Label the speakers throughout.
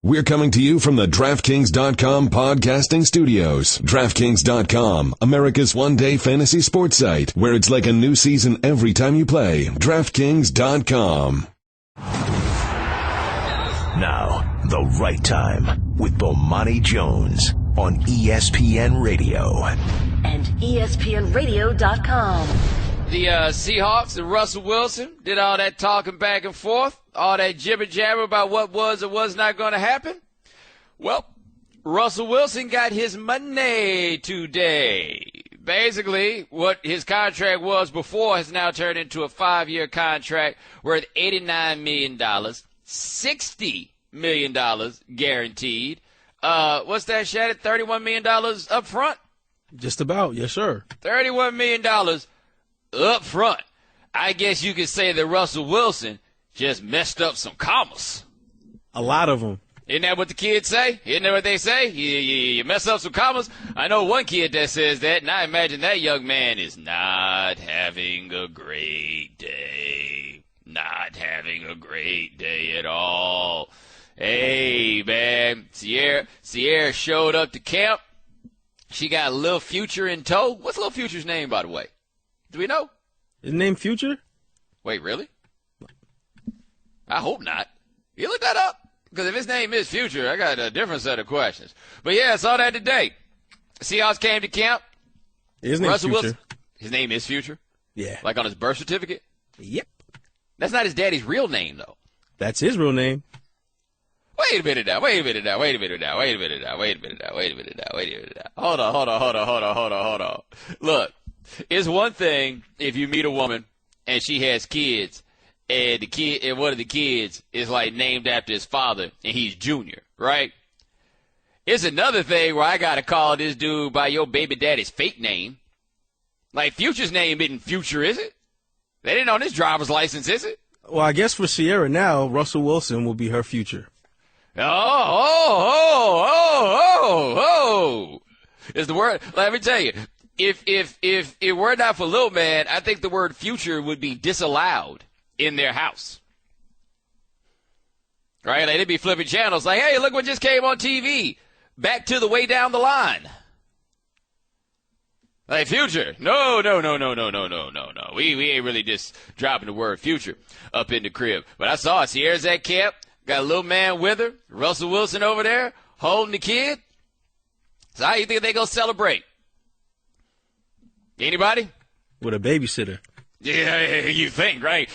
Speaker 1: We're coming to you from the DraftKings.com podcasting studios. DraftKings.com, America's one-day fantasy sports site, where it's like a new season every time you play. DraftKings.com.
Speaker 2: Now, the right time with Bomani Jones on ESPN Radio.
Speaker 3: And ESPNRadio.com.
Speaker 4: The Seahawks and Russell Wilson did all that talking back and forth, all that jibber-jabber about what was or was not going to happen. Well, Russell Wilson got his money today. Basically, what his contract was before has now turned into a 5-year contract worth $89 million, $60 million guaranteed. What's that, Shannon? $31 million up front?
Speaker 5: Just about, yes, sir.
Speaker 4: $31 million up front. I guess you could say that Russell Wilson just messed up some commas.
Speaker 5: A lot of them.
Speaker 4: Isn't that what the kids say? Isn't that what they say? You mess up some commas? I know one kid that says that, and I imagine that young man is not having a great day. Not having a great day at all. Hey, man, Sierra showed up to camp. She got Lil Future in tow. What's Lil Future's name, by the way? Do we know?
Speaker 5: His name Future?
Speaker 4: Wait, really? I hope not. You look that up? Because if his name is Future, I got a different set of questions. But yeah, I saw that today. Seahawks came to camp.
Speaker 5: His name's
Speaker 4: Russell
Speaker 5: Future.
Speaker 4: Wilson. His name is Future?
Speaker 5: Yeah.
Speaker 4: Like on his birth certificate?
Speaker 5: Yep.
Speaker 4: That's not his daddy's real name, though.
Speaker 5: That's his real name.
Speaker 4: Wait a minute now. Hold on. Look, it's one thing if you meet a woman and she has kids, and one of the kids is like named after his father, and he's Junior, right? It's another thing where I gotta call this dude by your baby daddy's fake name. Like Future's name isn't Future, is it? They didn't on his driver's license, is it?
Speaker 5: Well, I guess for Sierra now, Russell Wilson will be her future.
Speaker 4: Oh. Is the word, let me tell you, if it were not for Lil Man, I think the word future would be disallowed in their house. Right? Like they'd be flipping channels like, hey, look what just came on TV. Back to the way down the line. Like future. No. We ain't really just dropping the word future up in the crib. But I saw it. Sierra's at camp. Got a little man with her. Russell Wilson over there holding the kid. So how you think they gonna celebrate? Anybody?
Speaker 5: With a babysitter.
Speaker 4: Yeah, you think, right?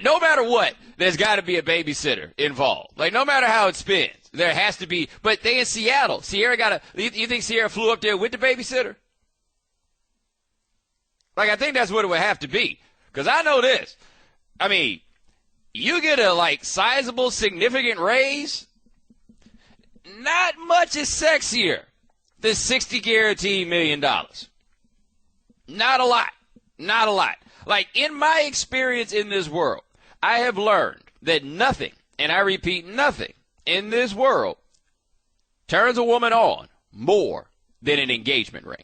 Speaker 4: No matter what, there's got to be a babysitter involved. Like, no matter how it spins, there has to be. But they in Seattle. You think Sierra flew up there with the babysitter? Like, I think that's what it would have to be. Because I know this. I mean, you get a, sizable, significant raise, not much is sexier than $60 guaranteed million. Not a lot. Like, in my experience in this world, I have learned that nothing, and I repeat, nothing in this world turns a woman on more than an engagement ring.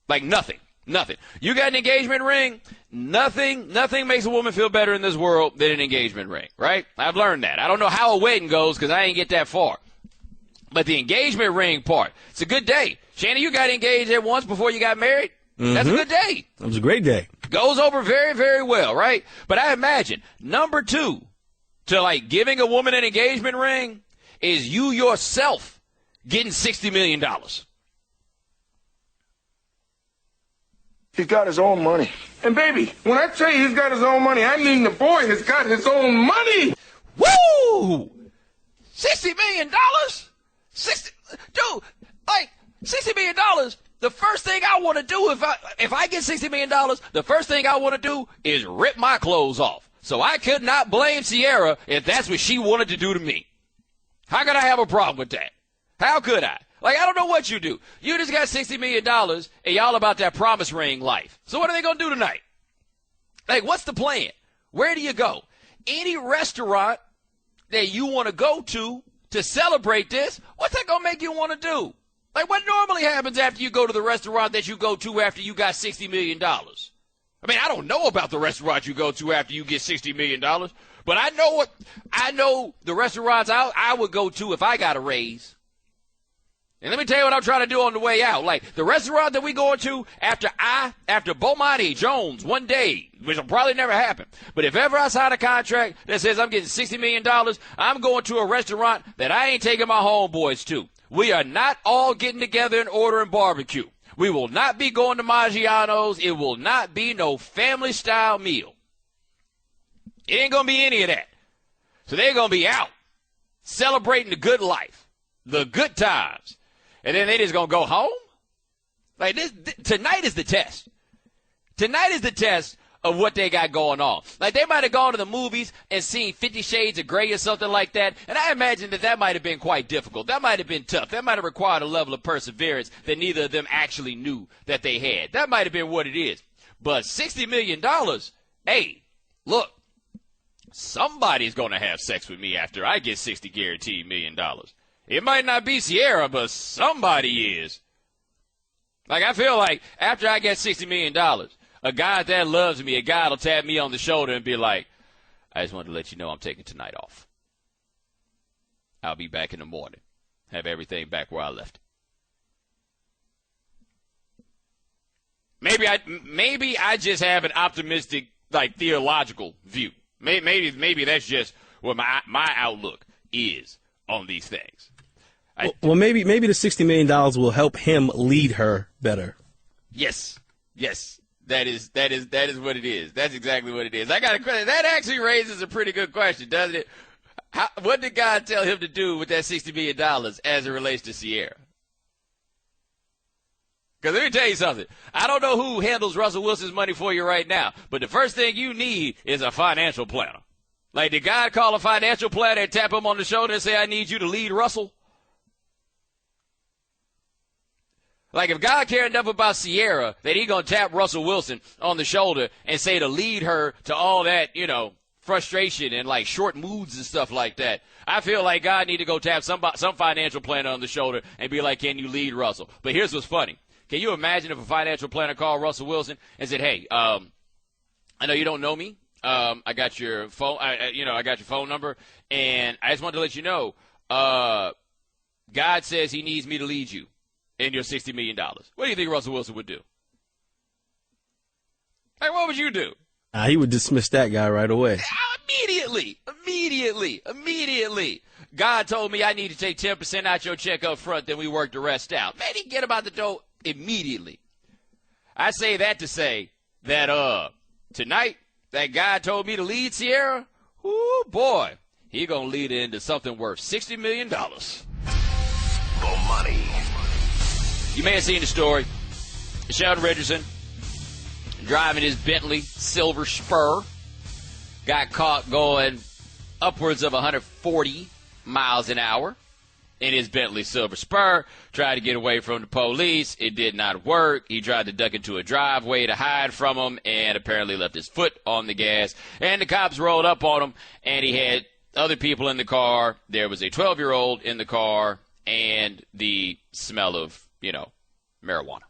Speaker 4: Like, nothing. You got an engagement ring, nothing makes a woman feel better in this world than an engagement ring, right? I've learned that. I don't know how a wedding goes because I ain't get that far. But the engagement ring part, it's a good day. Shannon, you got engaged there once before you got married? Mm-hmm. That's a good day.
Speaker 5: It was a great day.
Speaker 4: Goes over very, very well, right? But I imagine number 2 to, giving a woman an engagement ring is you yourself getting $60 million.
Speaker 6: He's got his own money. And, baby, when I tell you he's got his own money, I mean the boy has got his own money.
Speaker 4: Woo! $60 million? Dude, $60 million, the first thing I want to do if I get $60 million, the first thing I want to do is rip my clothes off. So I could not blame Sierra if that's what she wanted to do to me. How could I have a problem with that? How could I? I don't know what you do. You just got $60 million, and y'all about that promise ring life. So what are they going to do tonight? What's the plan? Where do you go? Any restaurant that you want to go to celebrate this, what's that going to make you want to do? What normally happens after you go to the restaurant that you go to after you got $60 million? I mean, I don't know about the restaurant you go to after you get $60 million, But I know the restaurants I would go to if I got a raise. And let me tell you what I'm trying to do on the way out. Like, the restaurant that we going to after Bomani Jones one day, which will probably never happen. But if ever I sign a contract that says I'm getting $60 million, I'm going to a restaurant that I ain't taking my homeboys to. We are not all getting together and ordering barbecue. We will not be going to Maggiano's. It will not be no family-style meal. It ain't going to be any of that. So they're going to be out celebrating the good life, the good times. And then they just going to go home? Like, tonight is the test. Tonight is the test of what they got going on. Like, they might have gone to the movies and seen 50 Shades of Grey or something like that, and I imagine that might have been quite difficult. That might have been tough. That might have required a level of perseverance that neither of them actually knew that they had. That might have been what it is. But $60 million, hey, look, somebody's going to have sex with me after I get $60 guaranteed million. It might not be Sierra, but somebody is. Like, I feel like after I get $60 million, a guy that loves me, a guy will tap me on the shoulder and be like, I just wanted to let you know I'm taking tonight off. I'll be back in the morning. Have everything back where I left it. Maybe I just have an optimistic, like, theological view. Maybe that's just what my outlook is on these things.
Speaker 5: Well, maybe the $60 million will help him lead her better.
Speaker 4: Yes. That is what it is. That's exactly what it is. I got a question. That actually raises a pretty good question, doesn't it? What did God tell him to do with that $60 million as it relates to Sierra? Because let me tell you something. I don't know who handles Russell Wilson's money for you right now, but the first thing you need is a financial planner. Like, did God call a financial planner and tap him on the shoulder and say, I need you to lead Russell? Like, if God cared enough about Sierra that he going to tap Russell Wilson on the shoulder and say to lead her to all that, frustration and, like, short moods and stuff like that, I feel like God need to go tap some financial planner on the shoulder and be like, can you lead Russell? But here's what's funny. Can you imagine if a financial planner called Russell Wilson and said, hey, I know you don't know me. I got your phone, I got your phone number, and I just wanted to let you know, God says he needs me to lead you in your $60 million. What do you think Russell Wilson would do? Like, what would you do?
Speaker 5: He would dismiss that guy right away.
Speaker 4: Immediately. God told me I need to take 10% out your check up front, then we work the rest out. Man, he get about the dough immediately. I say that to say that tonight, that guy told me to lead Sierra. Ooh, boy, he gonna lead it into something worth $60 million.
Speaker 2: Bomani.
Speaker 4: You may have seen the story. Sheldon Richardson driving his Bentley Silver Spur got caught going upwards of 140 miles an hour in his Bentley Silver Spur, tried to get away from the police. It did not work. He tried to duck into a driveway to hide from them and apparently left his foot on the gas. And the cops rolled up on him, and he had other people in the car. There was a 12-year-old in the car and the smell of, marijuana.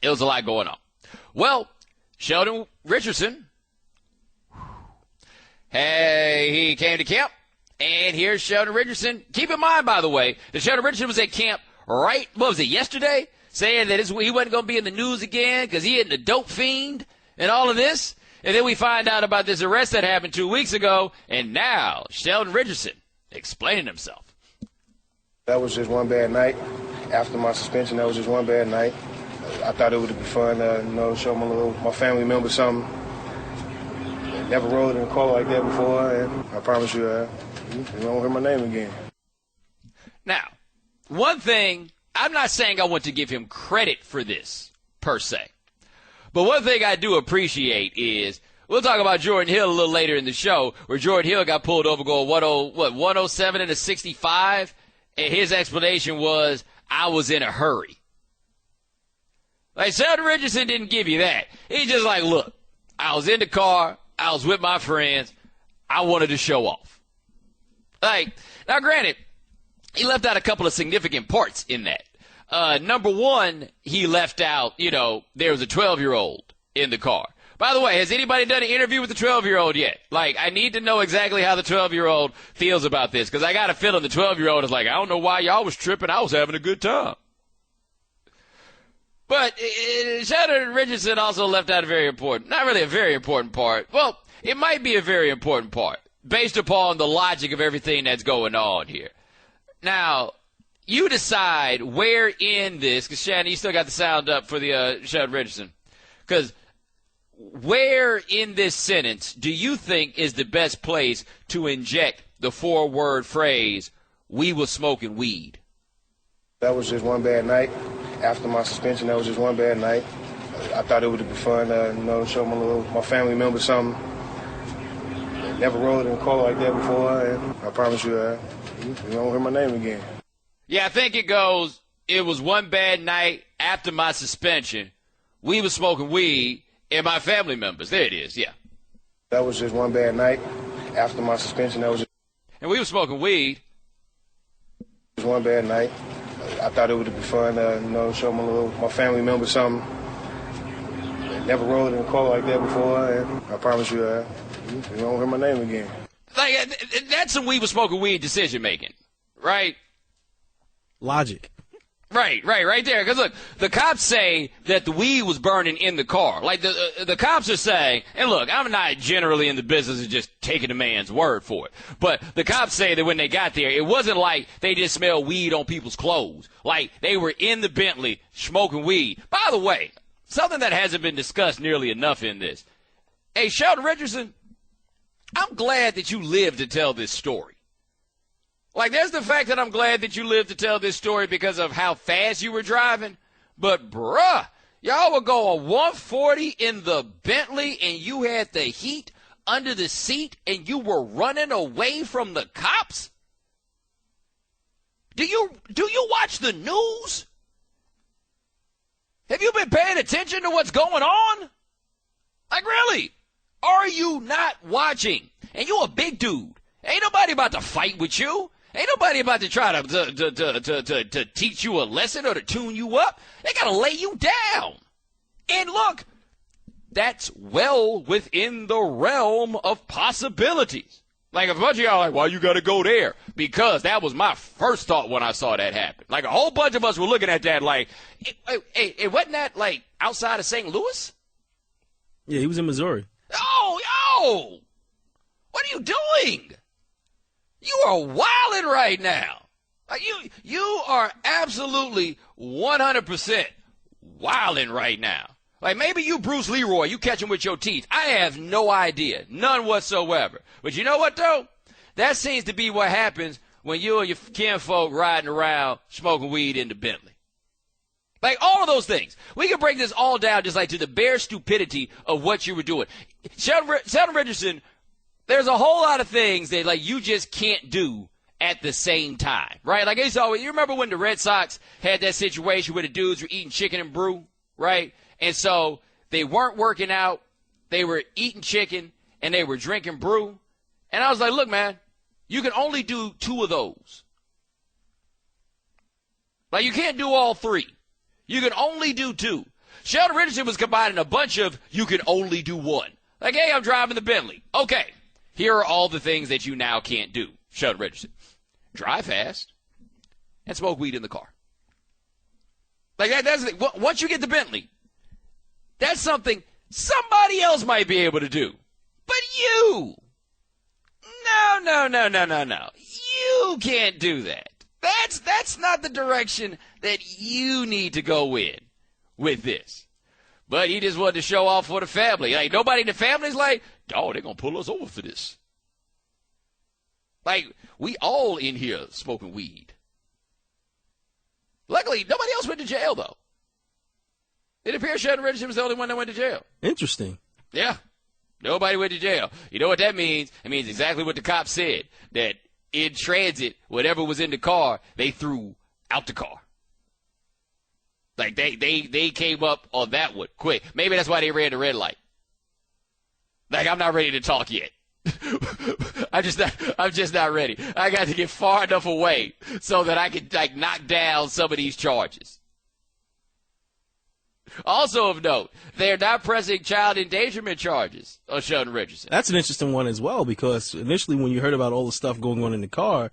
Speaker 4: It was a lot going on. Well, Sheldon Richardson, he came to camp. And here's Sheldon Richardson. Keep in mind, by the way, that Sheldon Richardson was at camp yesterday? Saying that he wasn't going to be in the news again because he isn't a dope fiend and all of this. And then we find out about this arrest that happened 2 weeks ago. And now Sheldon Richardson explaining himself.
Speaker 7: That was just one bad night. After my suspension, that was just one bad night. I thought it would be fun to, show my family members something. Never rode in a car like that before, and I promise you, you won't hear my name again.
Speaker 4: Now, one thing, I'm not saying I want to give him credit for this, per se. But one thing I do appreciate is, we'll talk about Jordan Hill a little later in the show, where Jordan Hill got pulled over going 107 and a 65, and his explanation was, I was in a hurry. Like, Sheldon Richardson didn't give you that. He's just like, look, I was in the car, I was with my friends, I wanted to show off. Like, now granted, he left out a couple of significant parts in that. Number one, he left out, there was a 12-year-old in the car. By the way, has anybody done an interview with the 12-year-old yet? Like, I need to know exactly how the 12-year-old feels about this, because I got a feeling the 12-year-old is like, I don't know why y'all was tripping. I was having a good time. But Sheldon Richardson also left out a very important, not really a very important part. Well, it might be a very important part based upon the logic of everything that's going on here. Now, you decide where in this, because Shannon, you still got the sound up for the Sheldon Richardson, because where in this sentence do you think is the best place to inject the 4-word phrase, we was smoking weed?
Speaker 7: That was just one bad night. After my suspension, that was just one bad night. I thought it would be fun, show my family members something. Never rolled in a car like that before, and I promise you, you won't hear my name again.
Speaker 4: Yeah, I think it goes, it was one bad night after my suspension. We was smoking weed and my family members. There it is, yeah.
Speaker 7: That was just one bad night after my suspension. That was just
Speaker 4: and we was smoking weed.
Speaker 7: One bad night. I thought it would be fun, show my family members something. Never rolled in a car like that before, and I promise you, you won't hear my name again.
Speaker 4: Like, that's some we was smoking weed decision making, right?
Speaker 5: Logic.
Speaker 4: Right there. Because look, the cops say that the weed was burning in the car. Like the cops are saying, and look, I'm not generally in the business of just taking a man's word for it, but the cops say that when they got there, it wasn't like they just smelled weed on people's clothes. Like they were in the Bentley smoking weed. By the way, something that hasn't been discussed nearly enough in this. Hey, Sheldon Richardson, I'm glad that you lived to tell this story. Like, there's the fact that I'm glad that you lived to tell this story because of how fast you were driving. But, bruh, y'all were going 140 in the Bentley and you had the heat under the seat and you were running away from the cops? Do you watch the news? Have you been paying attention to what's going on? Like, really? Are you not watching? And you a big dude. Ain't nobody about to fight with you. Ain't nobody about to try to teach you a lesson or to tune you up. They got to lay you down. And look, that's well within the realm of possibilities. Like a bunch of y'all are like, why you got to go there? Because that was my first thought when I saw that happen. Like a whole bunch of us were looking at that like, it wasn't that like outside of St. Louis?
Speaker 5: Yeah, he was in Missouri.
Speaker 4: Oh, yo! What are you doing? You are wilding right now. Like you are absolutely 100% wilding right now. Like maybe you Bruce Leroy, you catch him with your teeth. I have no idea, none whatsoever. But you know what though? That seems to be what happens when you and your kinfolk riding around smoking weed in the Bentley. Like all of those things. We can break this all down just like to the bare stupidity of what you were doing. Sheldon Richardson, there's a whole lot of things that like you just can't do at the same time, right? Like it's always, you remember when the Red Sox had that situation where the dudes were eating chicken and brew, right? And so they weren't working out, they were eating chicken, and they were drinking brew. And I was like, look, man, you can only do 2 of those. Like you can't do all 3. You can only do 2. Sheldon Richardson was combining a bunch of you can only do 1. Like, hey, I'm driving the Bentley. Okay. Here are all the things that you now can't do, Sheldon Richardson. Drive fast and smoke weed in the car. Like, that's the thing. Once you get the Bentley, that's something somebody else might be able to do. But you, no. You can't do that. That's not the direction that you need to go in with this. But he just wanted to show off for the family. Like, nobody in the family's like, dog, they're going to pull us over for this. Like, we all in here smoking weed. Luckily, nobody else went to jail, though. It appears Sheldon Richardson was the only one that went to jail.
Speaker 5: Interesting.
Speaker 4: Yeah. Nobody went to jail. You know what that means? It means exactly what the cops said, that in transit, whatever was in the car, they threw out the car. Like, they came up on that one quick. Maybe that's why they ran the red light. Like, I'm not ready to talk yet. I'm just not ready. I got to get far enough away so that I can, like, knock down some of these charges. Also of note, they are not pressing child endangerment charges on Sheldon Richardson.
Speaker 5: That's an interesting one as well, because initially when you heard about all the stuff going on in the car,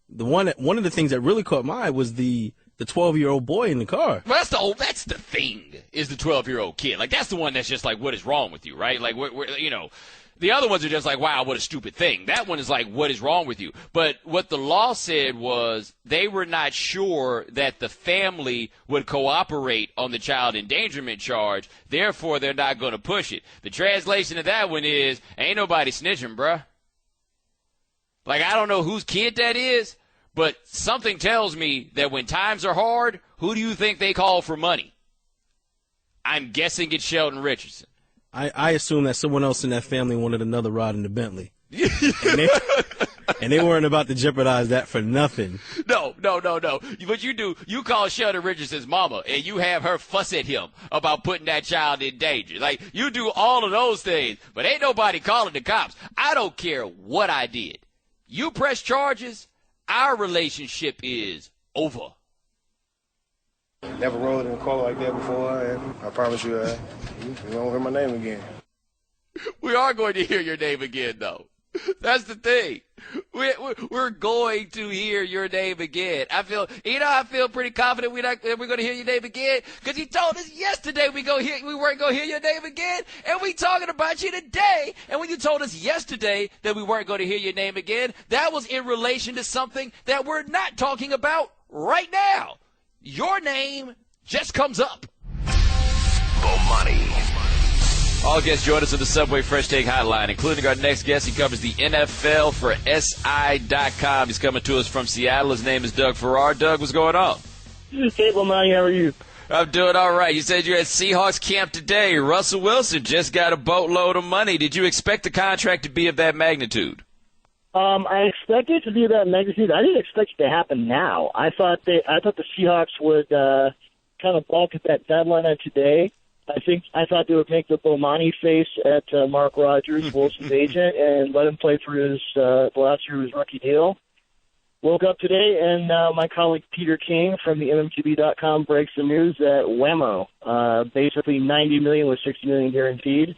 Speaker 5: one of the things that really caught my eye was the 12-year-old boy in the car.
Speaker 4: Well, that's the thing, is the 12-year-old kid. Like, that's the one that's just like, what is wrong with you, right? Like, the other ones are just like, wow, what a stupid thing. That one is like, what is wrong with you? But what the law said was they were not sure that the family would cooperate on the child endangerment charge. Therefore, they're not going to push it. The translation of that one is, ain't nobody snitching, bruh. Like, I don't know whose kid that is, but something tells me that when times are hard, who do you think they call for money? I'm guessing it's Sheldon Richardson.
Speaker 5: I assume that someone else in that family wanted another ride in the Bentley. and they weren't about to jeopardize that for nothing.
Speaker 4: No. What you do, you call Sheldon Richardson's mama, and you have her fuss at him about putting that child in danger. Like, you do all of those things, but ain't nobody calling the cops. I don't care what I did. You press charges, our relationship is over.
Speaker 7: Never rode in a car like that before, and I promise you, you won't hear my name again.
Speaker 4: We are going to hear your name again, though. That's the thing. We're going to hear your name again. I feel pretty confident we're going to hear your name again, because you told us yesterday we weren't going to hear your name again, and we talking about you today. And when you told us yesterday that we weren't going to hear your name again, that was in relation to something that we're not talking about right now. Your name just comes up.
Speaker 2: Bomani.
Speaker 4: All guests join us on the Subway Fresh Take Hotline, including our next guest. He covers the NFL for SI.com. He's coming to us from Seattle. His name is Doug Farrar. Doug, what's going on?
Speaker 8: Hey, Bomani, how are you?
Speaker 4: I'm doing all right. You said you're at Seahawks camp today. Russell Wilson just got a boatload of money. Did you expect the contract to be of that magnitude?
Speaker 8: I expected it to be that magnitude. I didn't expect it to happen now. I thought the Seahawks would kind of balk at that deadline on today. I thought they would make the Bomani face at Mark Rogers, Wilson's agent, and let him play for his the last year of his rookie deal. Woke up today, and my colleague Peter King from the MMQB.com breaks the news that whammo, basically $90 million with $60 million guaranteed.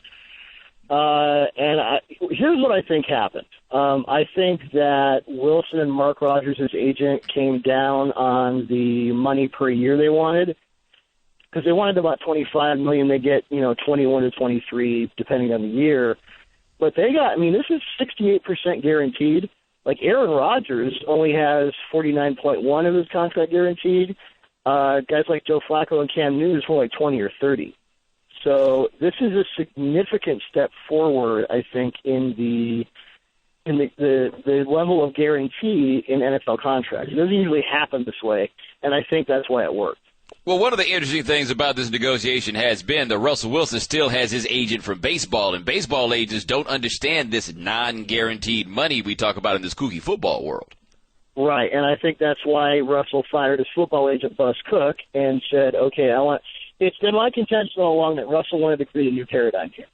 Speaker 8: Here's what I think happened. I think that Wilson and Mark Rogers' agent came down on the money per year they wanted, because they wanted about $25 million. They get, 21 to 23, depending on the year. But they got, this is 68% guaranteed. Like, Aaron Rodgers only has 49.1 of his contract guaranteed. Guys like Joe Flacco and Cam Newton for like 20 or 30. So this is a significant step forward, I think, in the level of guarantee in NFL contracts. It doesn't usually happen this way, and I think that's why it worked.
Speaker 4: Well, one of the interesting things about this negotiation has been that Russell Wilson still has his agent from baseball, and baseball agents don't understand this non-guaranteed money we talk about in this kooky football world.
Speaker 8: Right, and I think that's why Russell fired his football agent, Buzz Cook, and said, okay, it's been my contention all along that Russell wanted to create a new paradigm here.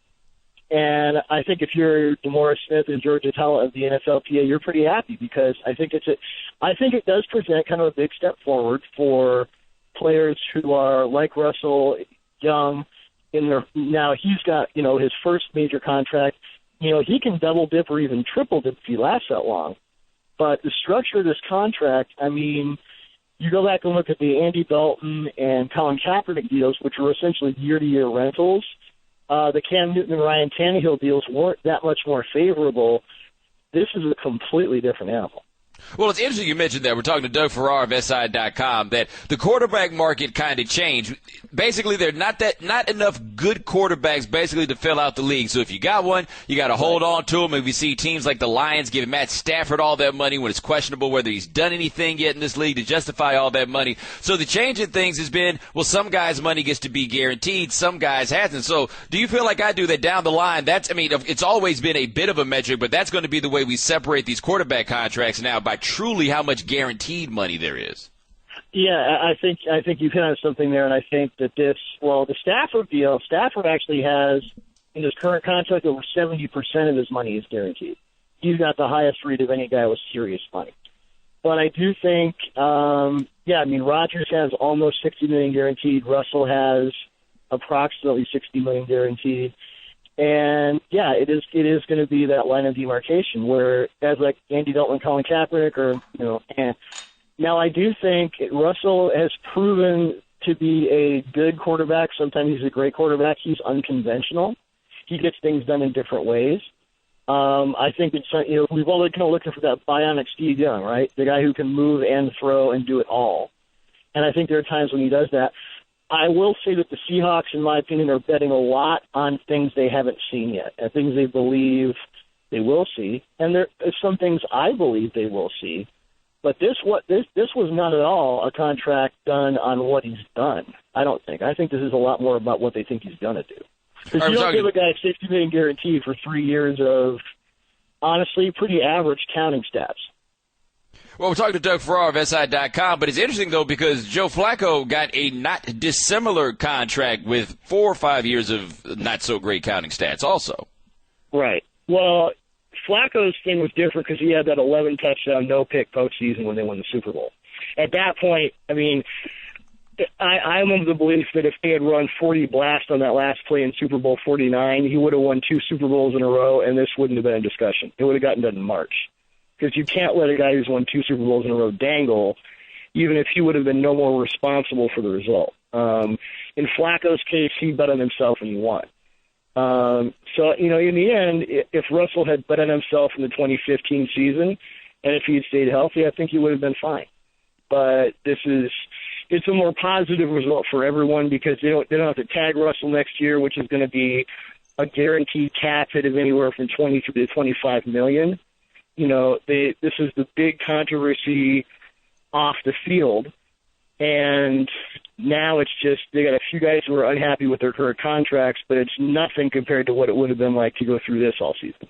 Speaker 8: And I think if you're DeMaurice Smith and George Atella of the NFLPA, you're pretty happy, because I think it does present kind of a big step forward for players who are like Russell, young. Now he's got his first major contract. He can double dip or even triple dip if he lasts that long. But the structure of this contract, you go back and look at the Andy Dalton and Colin Kaepernick deals, which were essentially year-to-year rentals. The Cam Newton and Ryan Tannehill deals weren't that much more favorable. This is a completely different animal.
Speaker 4: Well, it's interesting you mentioned that. We're talking to Doug Farrar of SI.com, that the quarterback market kind of changed. Basically, there are not enough good quarterbacks basically to fill out the league. So if you got one, you got to hold on to him. And we see teams like the Lions giving Matt Stafford all that money when it's questionable whether he's done anything yet in this league to justify all that money. So the change in things has been, well, some guys' money gets to be guaranteed, some guys hasn't. So do you feel like I do that down the line? It's always been a bit of a metric, but that's going to be the way we separate these quarterback contracts now, by truly how much guaranteed money there is.
Speaker 8: Yeah, I think you've hit on something there, and I think that the Stafford deal, Stafford actually has, in his current contract, over 70% of his money is guaranteed. He's got the highest rate of any guy with serious money. But I do think, Rodgers has almost $60 million guaranteed. Russell has approximately $60 million guaranteed. And yeah, it is going to be that line of demarcation where guys like Andy Dalton, Colin Kaepernick, or now I do think Russell has proven to be a good quarterback. Sometimes he's a great quarterback. He's unconventional. He gets things done in different ways. I think it's we've all been kind of looking for that bionic Steve Young, right? The guy who can move and throw and do it all. And I think there are times when he does that. I will say that the Seahawks, in my opinion, are betting a lot on things they haven't seen yet, and things they believe they will see. And there are some things I believe they will see. But this was not at all a contract done on what he's done, I don't think. I think this is a lot more about what they think he's going to do. Because you don't give a guy a $60 million guarantee for 3 years of, honestly, pretty average counting stats.
Speaker 4: Well, we're talking to Doug Farrar of SI.com, but it's interesting, though, because Joe Flacco got a not dissimilar contract with 4 or 5 years of not-so-great counting stats also.
Speaker 8: Right. Well, Flacco's thing was different because he had that 11-touchdown, no-pick postseason when they won the Super Bowl. At that point, I mean, I'm of the belief that if they had run 40 blast on that last play in Super Bowl 49, he would have won 2 Super Bowls in a row, and this wouldn't have been a discussion. It would have gotten done in March. Because you can't let a guy who's won 2 Super Bowls in a row dangle, even if he would have been no more responsible for the result. In Flacco's case, he bet on himself and he won. So, in the end, if Russell had bet on himself in the 2015 season, and if he had stayed healthy, I think he would have been fine. But it's a more positive result for everyone because they don't have to tag Russell next year, which is going to be a guaranteed cap hit of anywhere from $23 to $25 million. This is the big controversy off the field, and now it's just they got a few guys who are unhappy with their current contracts, but it's nothing compared to what it would have been like to go through this all season.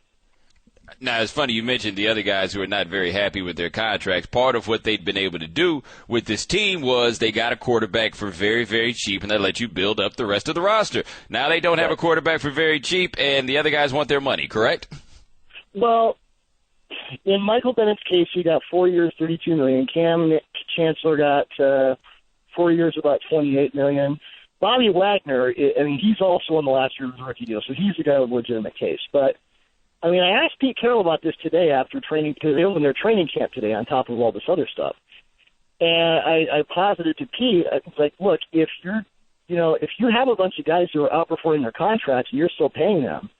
Speaker 4: Now, it's funny you mentioned the other guys who are not very happy with their contracts. Part of what they'd been able to do with this team was they got a quarterback for very, very cheap, and they let you build up the rest of the roster. Now they don't have a quarterback for very cheap, and the other guys want their money, correct?
Speaker 8: Well, in Michael Bennett's case, he got 4 years, $32 million. Cam Chancellor got 4 years, about $28 million. Bobby Wagner, he's also in the last year of his rookie deal, so he's a guy with a legitimate case. But, I asked Pete Carroll about this today after training, because they opened their training camp today on top of all this other stuff. And I posited to Pete, I was like, look, if you have a bunch of guys who are outperforming their contracts and you're still paying them,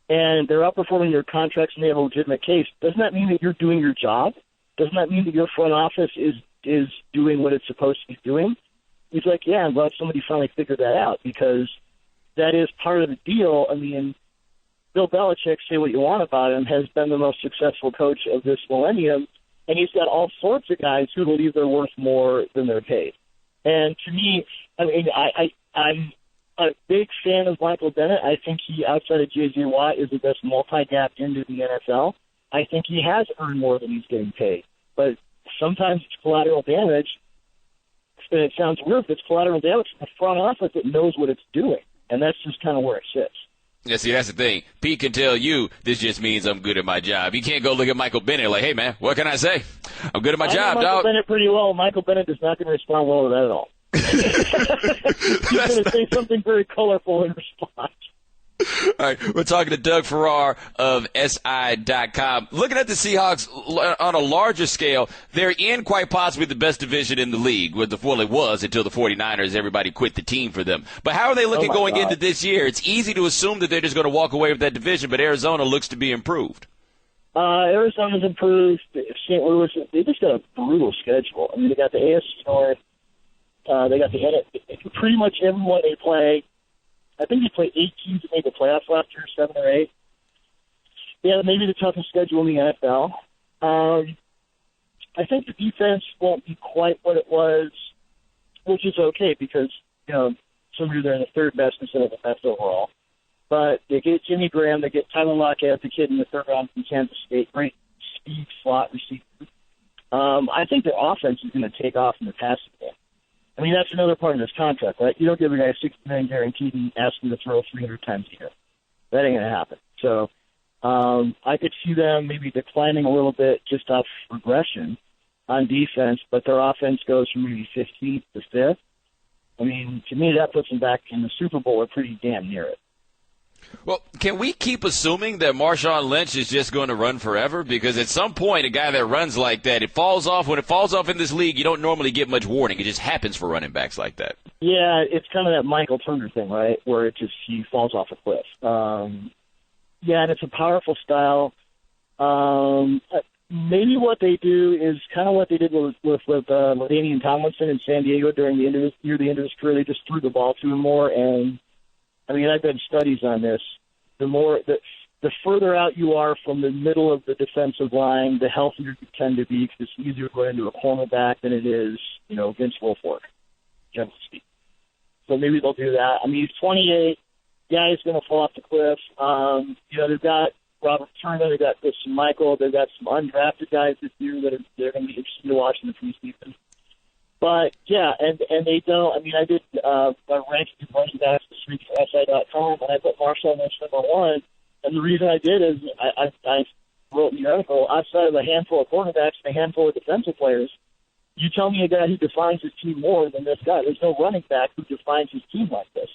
Speaker 8: and they're outperforming their contracts and they have a legitimate case, doesn't that mean that you're doing your job? Doesn't that mean that your front office is doing what it's supposed to be doing? He's like, yeah, I'm glad somebody finally figured that out because that is part of the deal. Bill Belichick, say what you want about him, has been the most successful coach of this millennium, and he's got all sorts of guys who believe they're worth more than they're paid. And to me, I'm a big fan of Michael Bennett. I think he, outside of J.J. Watt, is the best multi-gap into the NFL. I think he has earned more than he's getting paid. But sometimes it's collateral damage. And it sounds weird, but it's collateral damage from the front office that knows what it's doing. And that's just kind of where it sits.
Speaker 4: Yeah, see, that's the thing. Pete can tell you this just means I'm good at my job. You can't go look at Michael Bennett like, hey, man, what can I say? I'm good at my job,
Speaker 8: Michael
Speaker 4: dog.
Speaker 8: Bennett pretty well. Michael Bennett is not going to respond well to that at all. He's going to say something very colorful in response.
Speaker 4: All right, we're talking to Doug Farrar of SI.com. Looking at the Seahawks on a larger scale, they're in quite possibly the best division in the league. Well, it was until the 49ers, everybody quit the team for them. But how are they looking going into this year? It's easy to assume that they're just going to walk away with that division, but Arizona looks to be improved.
Speaker 8: Arizona's improved. St. Louis, they just got a brutal schedule. They got the AFC North. They got pretty much everyone they play. I think they played 8 teams that made the playoffs last year, 7 or 8. Yeah, maybe the toughest schedule in the NFL. I think the defense won't be quite what it was, which is okay because, somebody they're in the third best instead of the best overall. But they get Jimmy Graham, they get Tyler Lockett, the kid in the third round from Kansas State, great speed slot receiver. I think their offense is going to take off in the passing game. That's another part of this contract, right? You don't give a guy a $60 million guarantee and ask him to throw 300 times a year. That ain't going to happen. So I could see them maybe declining a little bit just off regression on defense, but their offense goes from maybe 15th to 5th. I mean, to me, that puts them back in the Super Bowl or pretty damn near it.
Speaker 4: Well, can we keep assuming that Marshawn Lynch is just going to run forever? Because at some point, a guy that runs like that, it falls off. When it falls off in this league, you don't normally get much warning. It just happens for running backs like that.
Speaker 8: Yeah, it's kind of that Michael Turner thing, right, where he falls off a cliff. Yeah, and it's a powerful style. Maybe what they do is kind of what they did with LaDainian Tomlinson in San Diego during the end of his career. They just threw the ball to him more, and I mean, I've done studies on this. The further out you are from the middle of the defensive line, the healthier you tend to be, because it's easier to go into a cornerback than it is, Vince Wilfork, generally speaking. So maybe they'll do that. I mean, he's 28. Yeah, he's going to fall off the cliff. They've got Robert Turner, they've got Christian Michael, they've got some undrafted guys this year they're going to be interested to watch in the preseason. But, yeah, and they don't. I mean, I did my ranking of running backs this week for SI.com, and I put Marshawn Lynch number 1. And the reason I did is I wrote in the article, outside of a handful of cornerbacks and a handful of defensive players, you tell me a guy who defines his team more than this guy. There's no running back who defines his team like this.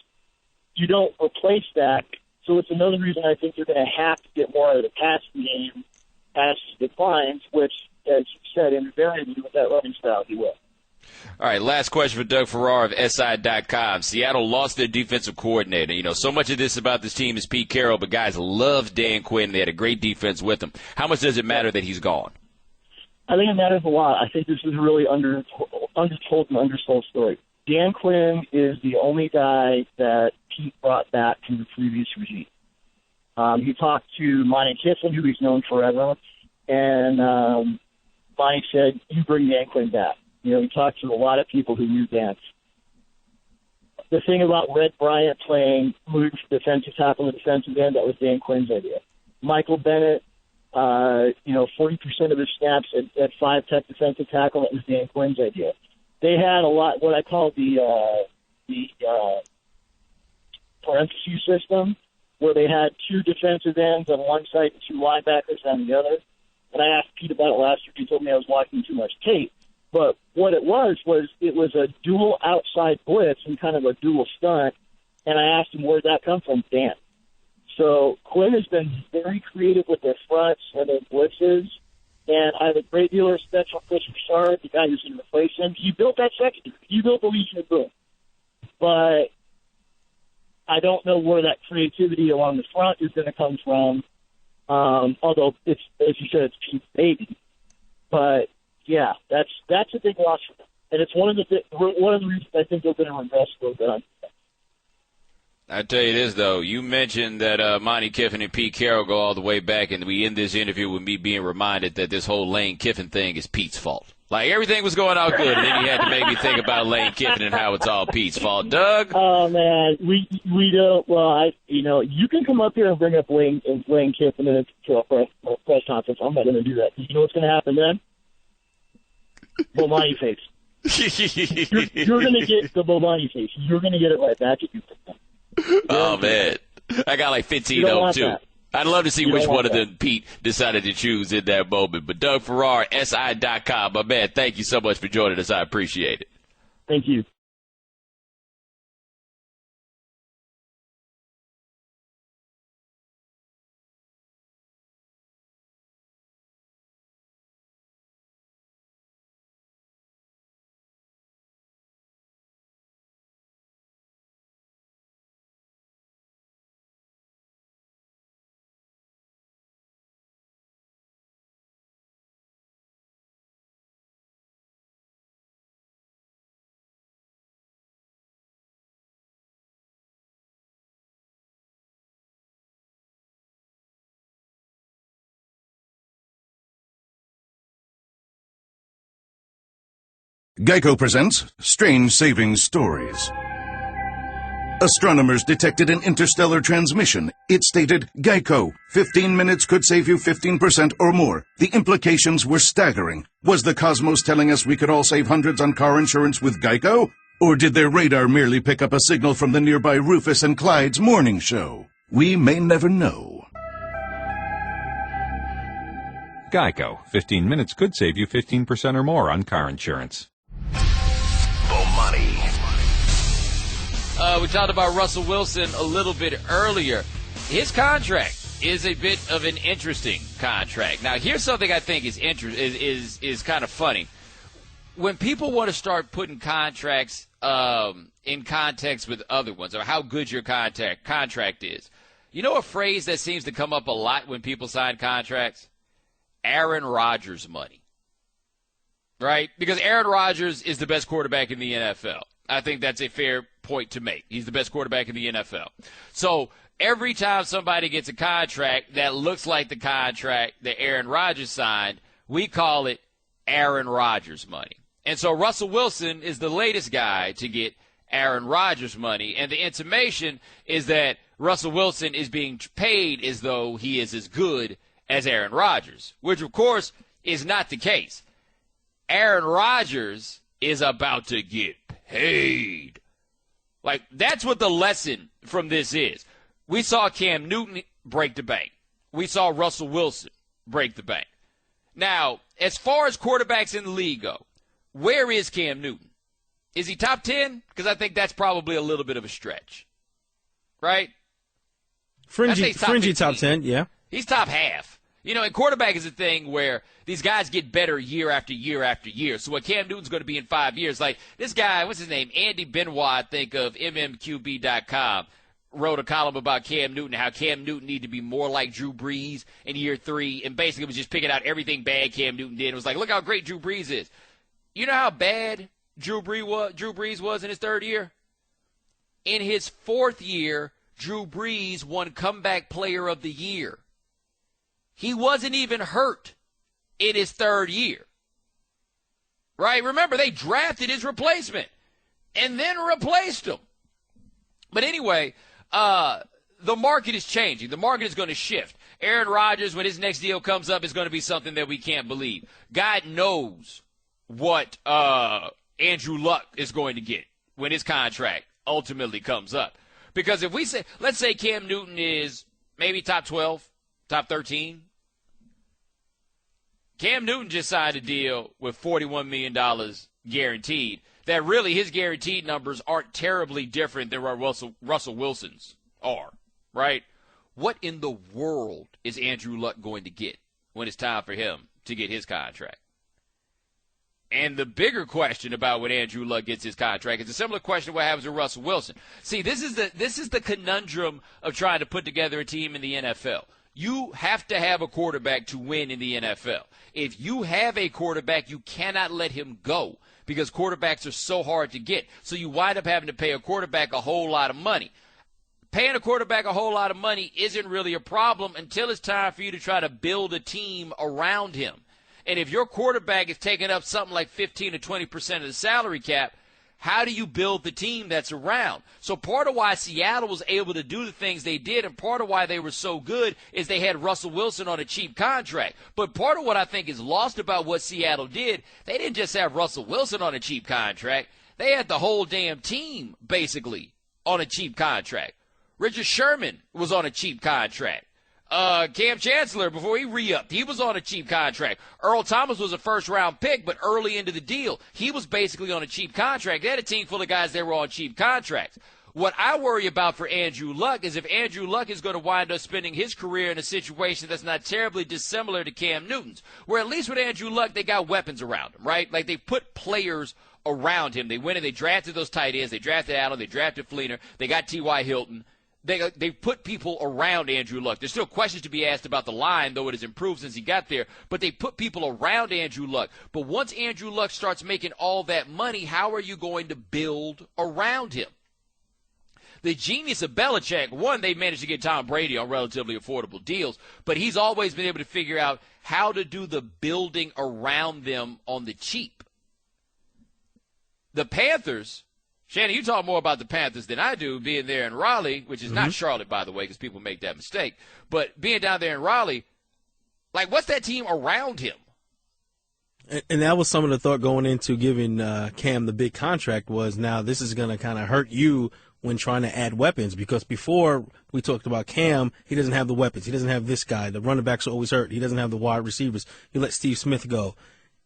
Speaker 8: You don't replace that. So it's another reason I think you're going to have to get more out of the passing game as he declines, which, as you said, invariably with that running style, he will.
Speaker 4: All right, last question for Doug Farrar of SI.com. Seattle lost their defensive coordinator. So much of this about this team is Pete Carroll, but guys love Dan Quinn. They had a great defense with him. How much does it matter that he's gone?
Speaker 8: I think it matters a lot. I think this is a really undertold and undersold story. Dan Quinn is the only guy that Pete brought back from the previous regime. He talked to Monty Kiffin, who he's known forever, and Monty said, "You bring Dan Quinn back." He talked to a lot of people who knew Dan. The thing about Red Bryant moving from defensive tackle to defensive end, that was Dan Quinn's idea. Michael Bennett, 40% of his snaps at 5-tech defensive tackle, that was Dan Quinn's idea. They had a lot, what I call the parentheses system, where they had 2 defensive ends on one side and 2 linebackers on the other. And I asked Pete about it last year. He told me I was watching too much tape. But what it was a dual outside blitz and kind of a dual stunt. And I asked him, where'd that come from? Dan. So Quinn has been very creative with their fronts and their blitzes. And I have a great deal of respect for Chris Richard, the guy who's going to replace him. He built that secondary. He built the Legion of Boom. But I don't know where that creativity along the front is going to come from. Although it's, as you said, it's Pete's baby. But yeah, that's a big loss for them, and it's one of the reasons I think they're going to invest a little bit on defense.
Speaker 4: I tell you this though, you mentioned that Monty Kiffin and Pete Carroll go all the way back, and we end this interview with me being reminded that this whole Lane Kiffin thing is Pete's fault. Like everything was going out good, and then you had to make me think about Lane Kiffin and how it's all Pete's fault. Doug?
Speaker 8: Oh man, we don't. Well, you can come up here and bring up Lane Kiffin to a press conference. I'm not going to do that. You know what's going to happen then? Bomani face. You're going to get the Bomani face. You're going to get it right back at you.
Speaker 4: Oh, man. I got like 15-0, too. I'd love to see which one of them Pete decided to choose in that moment. But Doug Farrar, SI.com, my man, thank you so much for joining us. I appreciate it.
Speaker 8: Thank you.
Speaker 9: Geico presents Strange Savings Stories. Astronomers detected an interstellar transmission. It stated, Geico, 15 minutes could save you 15% or more. The implications were staggering. Was the cosmos telling us we could all save hundreds on car insurance with Geico? Or did their radar merely pick up a signal from the nearby Rufus and Clyde's morning show? We may never know.
Speaker 10: Geico, 15 minutes could save you 15% or more on car insurance.
Speaker 2: Bomani
Speaker 4: We talked about Russell Wilson a little bit earlier. His contract is a bit of an interesting contract. Now, here's something I think is kind of funny. When people want to start putting contracts in context with other ones, or how good your contract is, you know a phrase that seems to come up a lot when people sign contracts? Aaron Rodgers money. Right? Because Aaron Rodgers is the best quarterback in the NFL. I think that's a fair point to make. He's the best quarterback in the NFL. So every time somebody gets a contract that looks like the contract that Aaron Rodgers signed, we call it Aaron Rodgers money. And so Russell Wilson is the latest guy to get Aaron Rodgers money. And the intimation is that Russell Wilson is being paid as though he is as good as Aaron Rodgers, which, of course, is not the case. Aaron Rodgers is about to get paid. Like, that's what the lesson from this is. We saw Cam Newton break the bank. We saw Russell Wilson break the bank. Now, as far as quarterbacks in the league go, where is Cam Newton? Is he top 10? Because I think that's probably a little bit of a stretch. Right?
Speaker 5: Fringy top 10, yeah.
Speaker 4: He's top half. You know, and quarterback is a thing where these guys get better year after year after year. So what Cam Newton's going to be in 5 years, like this guy, what's his name? Andy Benoit, I think, of mmqb.com, wrote a column about Cam Newton, how Cam Newton needed to be more like Drew Brees in year 3, and basically was just picking out everything bad Cam Newton did. It was like, look how great Drew Brees is. You know how bad Drew Brees was in his 3rd year? In his 4th year, Drew Brees won Comeback Player of the Year. He wasn't even hurt in his 3rd year. Right? Remember, they drafted his replacement and then replaced him. But anyway, the market is changing. The market is going to shift. Aaron Rodgers, when his next deal comes up, is going to be something that we can't believe. God knows what Andrew Luck is going to get when his contract ultimately comes up. Because if we say, let's say Cam Newton is maybe top 12, top 13. Cam Newton just signed a deal with $41 million guaranteed. That really his guaranteed numbers aren't terribly different than what Russell Wilson's are, right? What in the world is Andrew Luck going to get when it's time for him to get his contract? And the bigger question about when Andrew Luck gets his contract is a similar question to what happens with Russell Wilson. See, this is the conundrum of trying to put together a team in the NFL. You have to have a quarterback to win in the NFL. If you have a quarterback, you cannot let him go because quarterbacks are so hard to get. So you wind up having to pay a quarterback a whole lot of money. Paying a quarterback a whole lot of money isn't really a problem until it's time for you to try to build a team around him. And if your quarterback is taking up something like 15 to 20% of the salary cap, how do you build the team that's around? So part of why Seattle was able to do the things they did and part of why they were so good is they had Russell Wilson on a cheap contract. But part of what I think is lost about what Seattle did, they didn't just have Russell Wilson on a cheap contract. They had the whole damn team, basically, on a cheap contract. Richard Sherman was on a cheap contract. Cam Chancellor, before he re-upped, he was on a cheap contract. Earl Thomas was a first-round pick, but early into the deal, he was basically on a cheap contract. They had a team full of guys that were on cheap contracts. What I worry about for Andrew Luck is if Andrew Luck is going to wind up spending his career in a situation that's not terribly dissimilar to Cam Newton's, where at least with Andrew Luck, they got weapons around him, right? Like they put players around him. They went and they drafted those tight ends. They drafted Allen. They drafted Fleener. They got T.Y. Hilton. They put people around Andrew Luck. There's still questions to be asked about the line, though it has improved since he got there. But they put people around Andrew Luck. But once Andrew Luck starts making all that money, how are you going to build around him? The genius of Belichick, one, they managed to get Tom Brady on relatively affordable deals, but he's always been able to figure out how to do the building around them on the cheap. The Panthers, Shannon, you talk more about the Panthers than I do, being there in Raleigh, which is not Charlotte, by the way, because people make that mistake. But being down there in Raleigh, like, what's that team around him?
Speaker 5: And that was some of the thought going into giving Cam the big contract was now this is going to kind of hurt you when trying to add weapons because before we talked about Cam, he doesn't have the weapons. He doesn't have this guy. The running backs are always hurt. He doesn't have the wide receivers. He let Steve Smith go.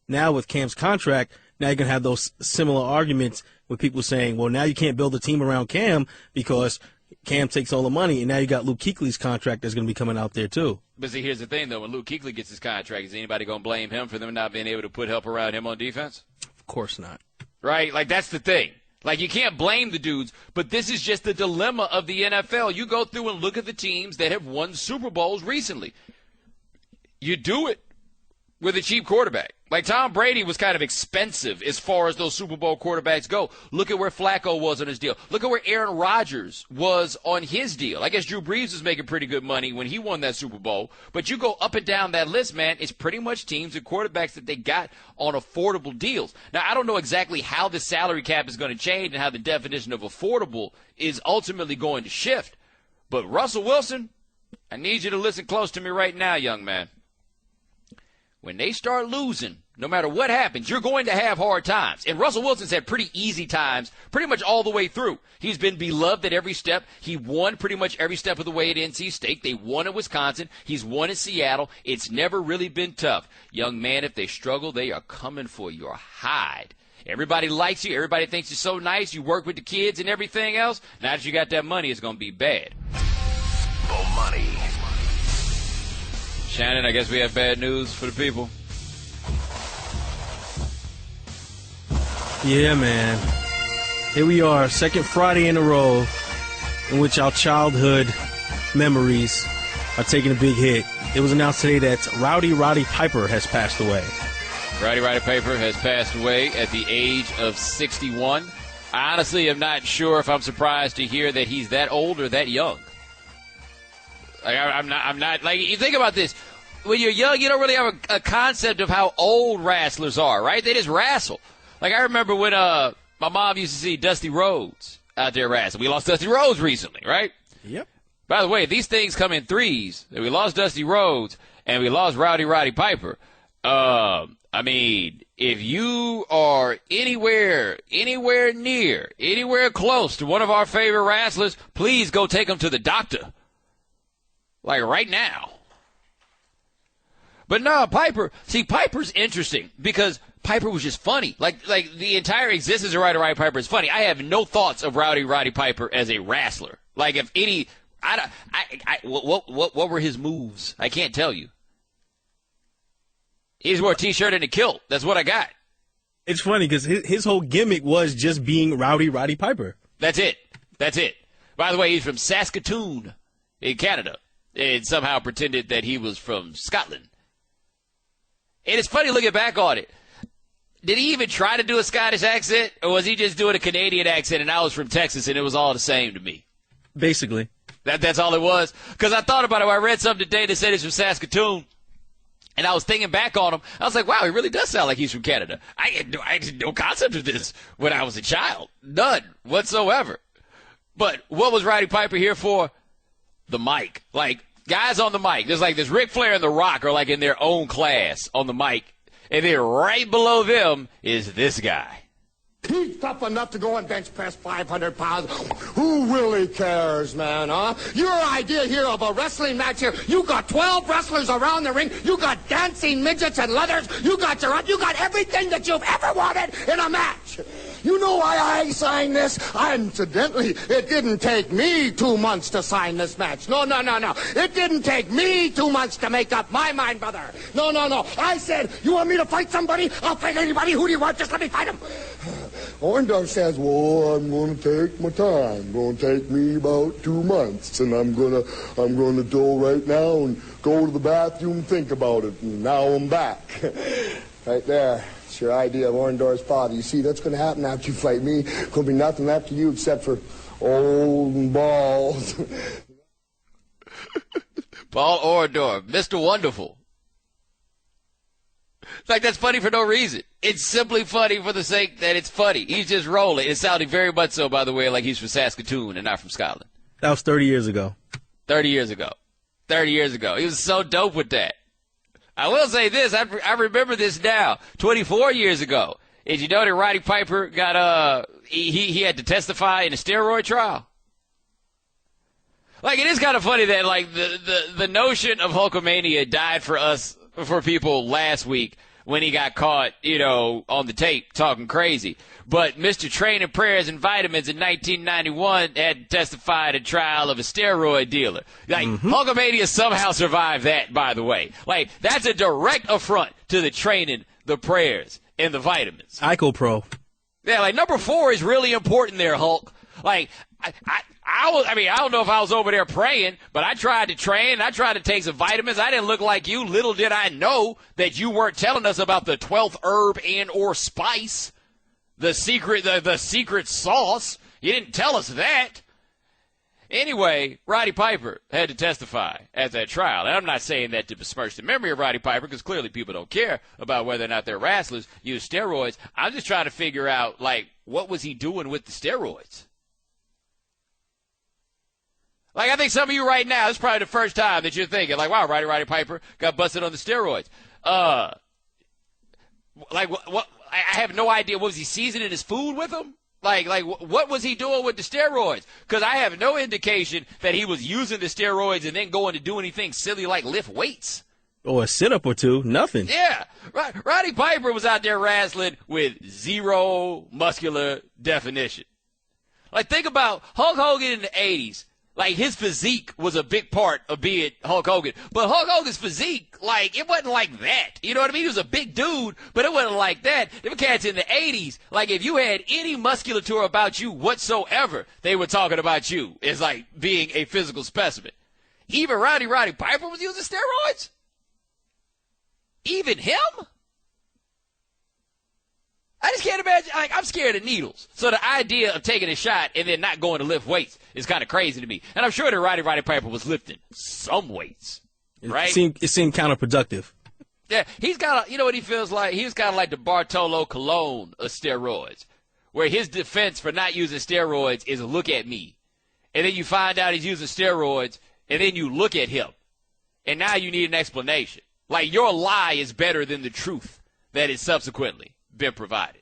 Speaker 5: Now with Cam's contract, now you're going to have those similar arguments with people saying, well, now you can't build a team around Cam because Cam takes all the money, and now you got Luke Kuechly's contract that's going to be coming out there too.
Speaker 4: But see, here's the thing, though. When Luke Kuechly gets his contract, is anybody going to blame him for them not being able to put help around him on defense?
Speaker 5: Of course not.
Speaker 4: Right? Like, that's the thing. Like, you can't blame the dudes, but this is just the dilemma of the NFL. You go through and look at the teams that have won Super Bowls recently. You do it with a cheap quarterback. Like, Tom Brady was kind of expensive as far as those Super Bowl quarterbacks go. Look at where Flacco was on his deal. Look at where Aaron Rodgers was on his deal. I guess Drew Brees was making pretty good money when he won that Super Bowl. But you go up and down that list, man, it's pretty much teams and quarterbacks that they got on affordable deals. Now, I don't know exactly how the salary cap is going to change and how the definition of affordable is ultimately going to shift. But Russell Wilson, I need you to listen close to me right now, young man. When they start losing, no matter what happens, you're going to have hard times. And Russell Wilson's had pretty easy times pretty much all the way through. He's been beloved at every step. He won pretty much every step of the way at NC State. They won at Wisconsin. He's won at Seattle. It's never really been tough. Young man, if they struggle, they are coming for your hide. Everybody likes you. Everybody thinks you're so nice. You work with the kids and everything else. Now that you got that money, it's going to be bad.
Speaker 2: Bomani.
Speaker 4: Shannon, I guess we have bad news for the people.
Speaker 5: Yeah, man. Here we are, second Friday in a row in which our childhood memories are taking a big hit. It was announced today that Roddy Piper has passed away.
Speaker 4: Roddy Piper has passed away at the age of 61. I honestly am not sure if I'm surprised to hear that he's that old or that young. Like, I'm not, like, you think about this. When you're young, you don't really have a concept of how old wrestlers are, right? They just wrestle. Like, I remember when my mom used to see Dusty Rhodes out there wrestling. We lost Dusty Rhodes recently, right?
Speaker 5: Yep.
Speaker 4: By the way, these things come in threes. We lost Dusty Rhodes, and we lost Roddy Piper. I mean, if you are anywhere near, anywhere close to one of our favorite wrestlers, please go take them to the doctor. Like right now. But no, Piper's interesting because Piper was just funny. Like the entire existence of Roddy Piper is funny. I have no thoughts of Roddy Piper as a wrestler. Like if any, what were his moves? I can't tell you. He just wore a t-shirt and a kilt. That's what I got.
Speaker 5: It's funny because his whole gimmick was just being Roddy Piper.
Speaker 4: That's it. By the way, he's from Saskatoon in Canada. And somehow pretended that he was from Scotland. And it's funny looking back on it. Did he even try to do a Scottish accent? Or was he just doing a Canadian accent and I was from Texas and it was all the same to me?
Speaker 5: Basically.
Speaker 4: That's all it was. Because I thought about it. I read something today that said he's from Saskatoon. And I was thinking back on him. I was like, wow, he really does sound like he's from Canada. I had no concept of this when I was a child. None whatsoever. But what was Roddy Piper here for? The mic. Like, guys on the mic. There's Ric Flair and The Rock are like in their own class on the mic. And then right below them is this guy.
Speaker 11: He's tough enough to go and bench press 500 pounds. Who really cares, man, huh? Your idea here of a wrestling match here, you got 12 wrestlers around the ring, you got dancing midgets and leathers, you got everything that you've ever wanted in a match. You know why I signed this? Incidentally, it didn't take me 2 months to sign this match. No. It didn't take me 2 months to make up my mind, brother. No. I said, you want me to fight somebody? I'll fight anybody. Who do you want? Just let me fight him. Orndorff says, well, I'm going to take my time. Going to take me about 2 months, and I'm going to go right now and go to the bathroom and think about it. And now I'm back. Right there. It's your idea of Orndorff's father. You see, that's going to happen after you fight me. Going to be nothing left of you except for old balls.
Speaker 4: Paul Orndorff, Mr. Wonderful. Like, that's funny for no reason. It's simply funny for the sake that it's funny. He's just rolling. It sounded very much so, by the way, like he's from Saskatoon and not from Scotland.
Speaker 5: That was 30 years ago.
Speaker 4: 30 years ago. He was so dope with that. I will say this. I remember this now. 24 years ago. Did you know that Roddy Piper got he had to testify in a steroid trial? Like, it is kind of funny that, like, the notion of Hulkamania died for people last week when he got caught, on the tape talking crazy. But Mr. Training Prayers and Vitamins in 1991 had testified at trial of a steroid dealer. Like, Hulkamania somehow survived that, by the way. Like, that's a direct affront to the training, the prayers, and the vitamins.
Speaker 5: IcoPro.
Speaker 4: Yeah, like, number 4 is really important there, Hulk. Like, I don't know if I was over there praying, but I tried to train. I tried to take some vitamins. I didn't look like you. Little did I know that you weren't telling us about the 12th herb and or spice, the secret sauce. You didn't tell us that. Anyway, Roddy Piper had to testify at that trial. And I'm not saying that to besmirch the memory of Roddy Piper, because clearly people don't care about whether or not their wrestlers use steroids. I'm just trying to figure out, like, what was he doing with the steroids? Like, I think some of you right now, this is probably the first time that you're thinking, like, wow, Roddy Piper got busted on the steroids. What? I have no idea. Was he seasoning his food with them? Like, what was he doing with the steroids? Because I have no indication that he was using the steroids and then going to do anything silly like lift weights.
Speaker 5: Or a sit-up or two. Nothing.
Speaker 4: Yeah. Roddy Piper was out there wrestling with zero muscular definition. Like, think about Hulk Hogan in the 80s. Like, his physique was a big part of being Hulk Hogan. But Hulk Hogan's physique, like, it wasn't like that. You know what I mean? He was a big dude, but it wasn't like that. Them cats in the 80s, like, if you had any musculature about you whatsoever, they were talking about you as, like, being a physical specimen. Even Roddy Piper was using steroids? Even him? I just can't imagine. Like, I'm scared of needles. So the idea of taking a shot and then not going to lift weights is kind of crazy to me. And I'm sure that Roddy Piper was lifting some weights, right?
Speaker 5: It seemed counterproductive.
Speaker 4: Yeah, he's got, you know what he feels like? He's kind of like the Bartolo Colon of steroids, where his defense for not using steroids is look at me. And then you find out he's using steroids, and then you look at him. And now you need an explanation. Like, your lie is better than the truth that is subsequently been provided.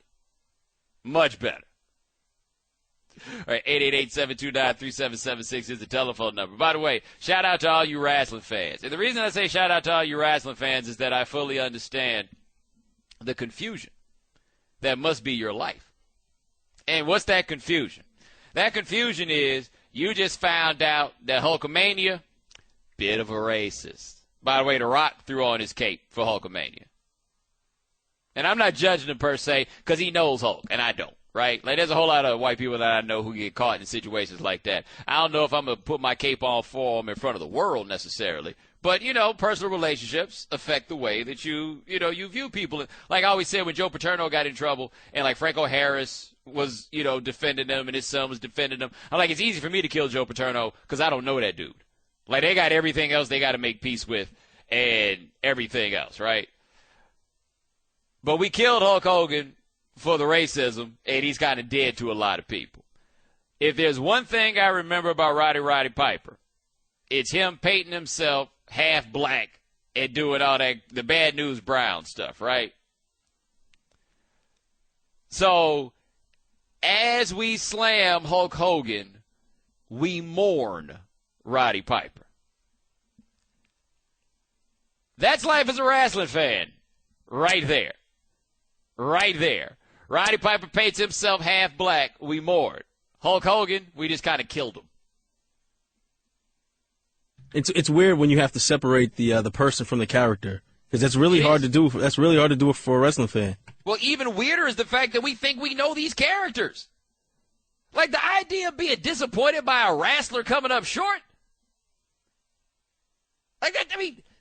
Speaker 4: Much better. All right, 888-729-3776 is the telephone number. By the way, shout out to all you wrestling fans. And the reason I say shout out to all you wrestling fans is that I fully understand the confusion that must be your life. And what's that confusion? That confusion is you just found out that Hulkamania, bit of a racist. By the way, The Rock threw on his cape for Hulkamania. And I'm not judging him per se because he knows Hulk, and I don't, right? Like, there's a whole lot of white people that I know who get caught in situations like that. I don't know if I'm going to put my cape on for him in front of the world necessarily. But, personal relationships affect the way that you view people. Like I always said, when Joe Paterno got in trouble and, like, Franco Harris was, defending him and his son was defending him, I'm like, it's easy for me to kill Joe Paterno because I don't know that dude. Like, they got everything else they got to make peace with and everything else, right? But we killed Hulk Hogan for the racism, and he's kind of dead to a lot of people. If there's one thing I remember about Roddy Piper, it's him painting himself half black and doing all that, the Bad News Brown stuff, right? So, as we slam Hulk Hogan, we mourn Roddy Piper. That's life as a wrestling fan, right there. Right there. Roddy Piper paints himself half black. We mourn. Hulk Hogan, we just kind of killed him.
Speaker 5: It's weird when you have to separate the person from the character, because that's really hard to do. That's really hard to do for a wrestling fan.
Speaker 4: Well, even weirder is the fact that we think we know these characters. Like, the idea of being disappointed by a wrestler coming up short. Like,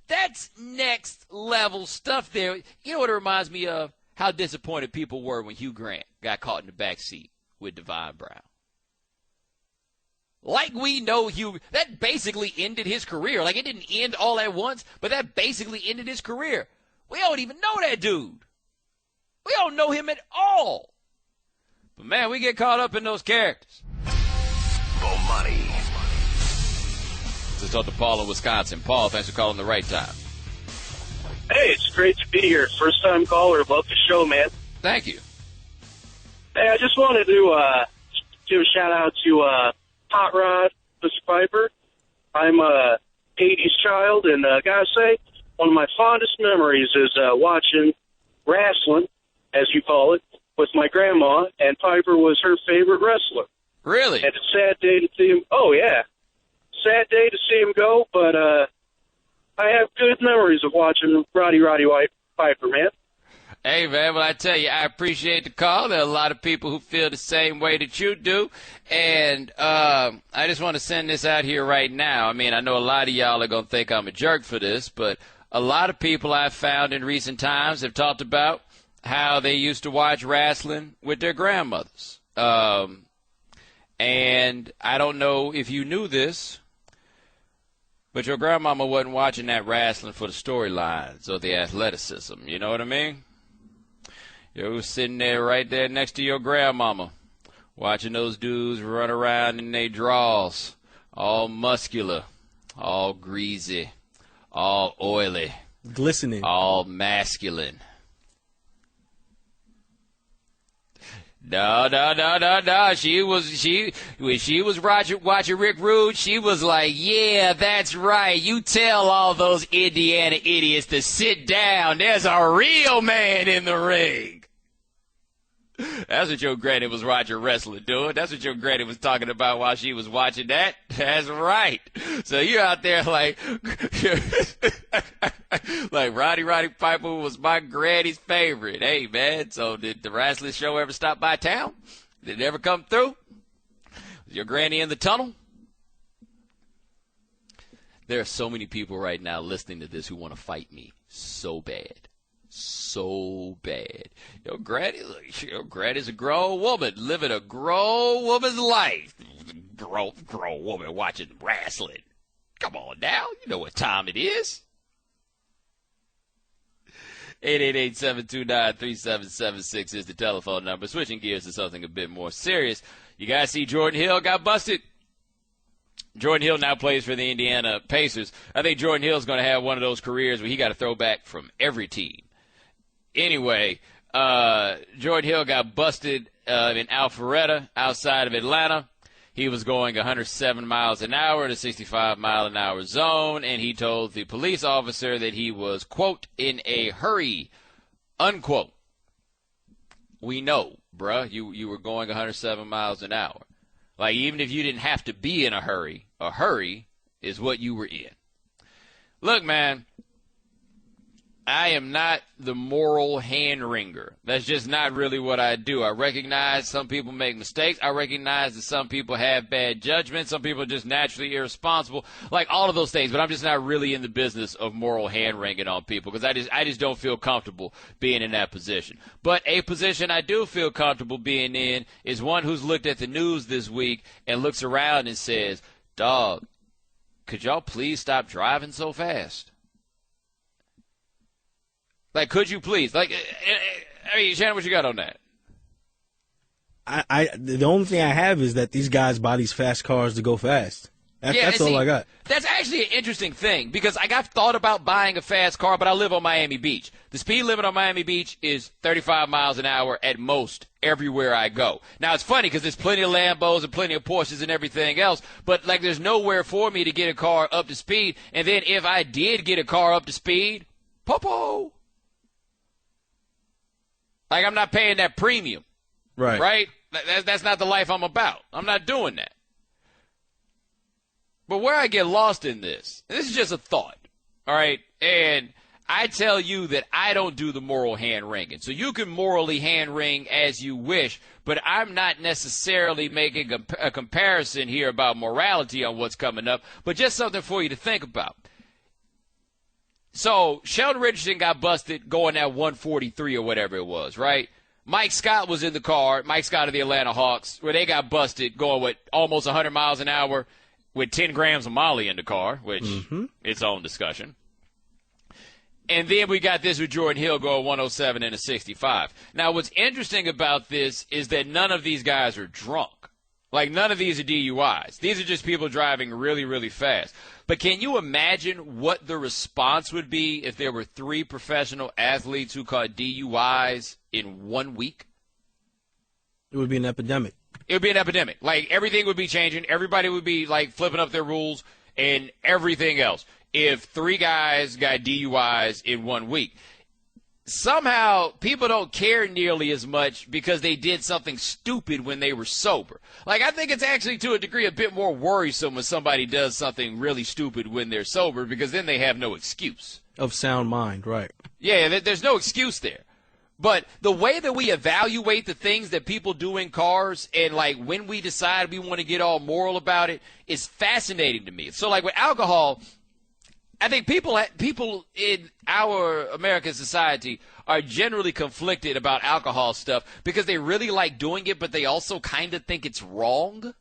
Speaker 4: that's next level stuff there. You know what it reminds me of? How disappointed people were when Hugh Grant got caught in the back seat with Divine Brown. Like, we know that basically ended his career. Like, it didn't end all at once, but that basically ended his career. We don't even know that dude. We don't know him at all. But, man, we get caught up in those characters.
Speaker 2: Bomani.
Speaker 4: Let's talk to Paul in Wisconsin. Paul, thanks for calling the right time.
Speaker 12: Hey, it's great to be here. First time caller. Love the show, man.
Speaker 4: Thank you.
Speaker 12: Hey, I just wanted to give a shout out to Hot Rod, Mr. Piper. I'm a 80s child, and I gotta say, one of my fondest memories is watching wrestling, as you call it, with my grandma, and Piper was her favorite wrestler.
Speaker 4: Really?
Speaker 12: And it's a sad day to see him. Oh, yeah. Sad day to see him go, but I have good memories of watching Roddy Piper, man.
Speaker 4: Hey, man, well, I tell you, I appreciate the call. There are a lot of people who feel the same way that you do. And I just want to send this out here right now. I mean, I know a lot of y'all are going to think I'm a jerk for this, but a lot of people I've found in recent times have talked about how they used to watch wrestling with their grandmothers. And I don't know if you knew this, but your grandmama wasn't watching that wrestling for the storylines or the athleticism. You know what I mean? You was sitting there right there next to your grandmama, watching those dudes run around in their draws, all muscular, all greasy, all oily,
Speaker 5: glistening,
Speaker 4: all masculine. No. When she was watching Rick Rude, she was like, yeah, that's right. You tell all those Indiana idiots to sit down. There's a real man in the ring. That's what your granny was watching wrestling doing. That's what your granny was talking about while she was watching that. That's right. So you're out there like, like Roddy Piper was my granny's favorite. Hey, man, so did the wrestling show ever stop by town? Did it ever come through? Was your granny in the tunnel? There are so many people right now listening to this who want to fight me so bad. So bad. Your granny's a grown woman living a grown woman's life. Grown woman watching wrestling. Come on now, you know what time it is. 888-729-3776 is the telephone number. Switching gears to something a bit more serious. You guys see Jordan Hill got busted? Jordan Hill now plays for the Indiana Pacers. I think Jordan Hill's going to have one of those careers where he got to throw back from every team. Anyway, Jordan Hill got busted in Alpharetta outside of Atlanta. He was going 107 miles an hour in a 65-mile-an-hour zone, and he told the police officer that he was, quote, in a hurry, unquote. We know, bruh, you were going 107 miles an hour. Like, even if you didn't have to be in a hurry is what you were in. Look, man, I am not the moral hand-wringer. That's just not really what I do. I recognize some people make mistakes. I recognize that some people have bad judgment. Some people are just naturally irresponsible. Like, all of those things. But I'm just not really in the business of moral hand-wringing on people because I just don't feel comfortable being in that position. But a position I do feel comfortable being in is one who's looked at the news this week and looks around and says, dog, could y'all please stop driving so fast? Like, could you please? Like, I mean, Shannon, what you got on that?
Speaker 5: The only thing I have is that these guys buy these fast cars to go fast. That's all I got.
Speaker 4: That's actually an interesting thing because I got thought about buying a fast car, but I live on Miami Beach. The speed limit on Miami Beach is 35 miles an hour at most everywhere I go. Now, it's funny because there's plenty of Lambos and plenty of Porsches and everything else, but, like, there's nowhere for me to get a car up to speed. And then if I did get a car up to speed, popo. Like, I'm not paying that premium.
Speaker 5: Right.
Speaker 4: Right? That's not the life I'm about. I'm not doing that. But where I get lost in this is just a thought, all right? And I tell you that I don't do the moral hand-wringing. So you can morally hand-wring as you wish, but I'm not necessarily making a comparison here about morality on what's coming up, but just something for you to think about. So Sheldon Richardson got busted going at 143 or whatever it was, right? Mike Scott was in the car, Mike Scott of the Atlanta Hawks, where they got busted going with almost 100 miles an hour with 10 grams of Molly in the car, which its own discussion. And then we got this with Jordan Hill going 107 and a 65. Now, what's interesting about this is that none of these guys are drunk. Like, none of these are DUIs. These are just people driving really, really fast. But can you imagine what the response would be if there were 3 professional athletes who caught DUIs in 1 week?
Speaker 5: It would be an epidemic.
Speaker 4: It would be an epidemic. Like, everything would be changing. Everybody would be, like, flipping up their rules and everything else if 3 guys got DUIs in 1 week. somehow people don't care nearly as much because they did something stupid when they were sober. Like, I think it's actually to a degree a bit more worrisome when somebody does something really stupid when they're sober, because then they have no excuse.
Speaker 5: Of sound mind, right.
Speaker 4: Yeah, there's no excuse there. But the way that we evaluate the things that people do in cars, and like when we decide we want to get all moral about it, is fascinating to me. So like with alcohol, I think people in our American society are generally conflicted about alcohol stuff because they really like doing it, but they also kind of think it's wrong.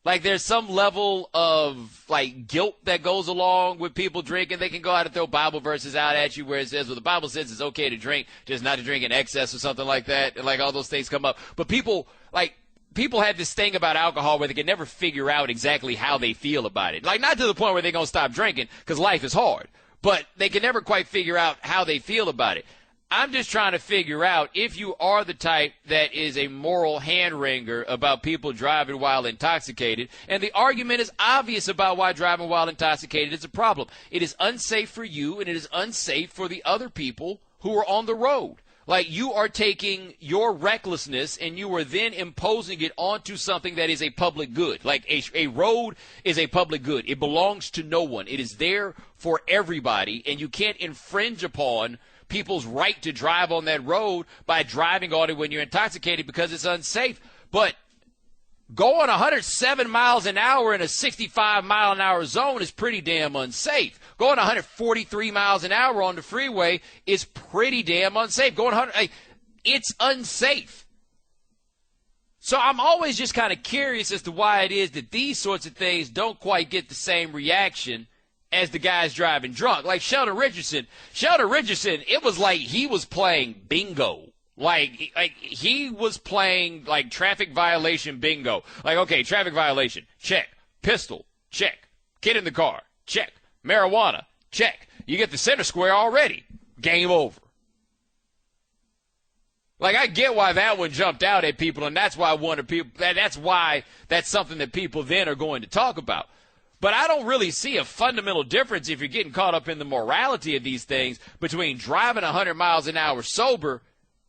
Speaker 4: Like, there's some level of, like, guilt that goes along with people drinking. They can go out and throw Bible verses out at you where it says, well, the Bible says it's okay to drink, just not to drink in excess or something like that. And, like, all those things come up. But people have this thing about alcohol where they can never figure out exactly how they feel about it. Like, not to the point where they're going to stop drinking because life is hard. But they can never quite figure out how they feel about it. I'm just trying to figure out if you are the type that is a moral hand-wringer about people driving while intoxicated, and the argument is obvious about why driving while intoxicated is a problem. It is unsafe for you, and it is unsafe for the other people who are on the road. Like, you are taking your recklessness and you are then imposing it onto something that is a public good. Like, a road is a public good. It belongs to no one. It is there for everybody, and you can't infringe upon people's right to drive on that road by driving on it when you're intoxicated because it's unsafe. But going 107 miles an hour in a 65-mile-an-hour zone is pretty damn unsafe. Going 143 miles an hour on the freeway is pretty damn unsafe. It's unsafe. So I'm always just kind of curious as to why it is that these sorts of things don't quite get the same reaction as the guys driving drunk. Like Sheldon Richardson, it was like he was playing bingo. Like he was playing like traffic violation bingo. Like, okay, traffic violation, check. Pistol, check. Kid in the car, check. Marijuana, check. You get the center square already. Game over. Like, I get why that one jumped out at people, and that's why that's something that people then are going to talk about. But I don't really see a fundamental difference if you're getting caught up in the morality of these things between driving 100 miles an hour sober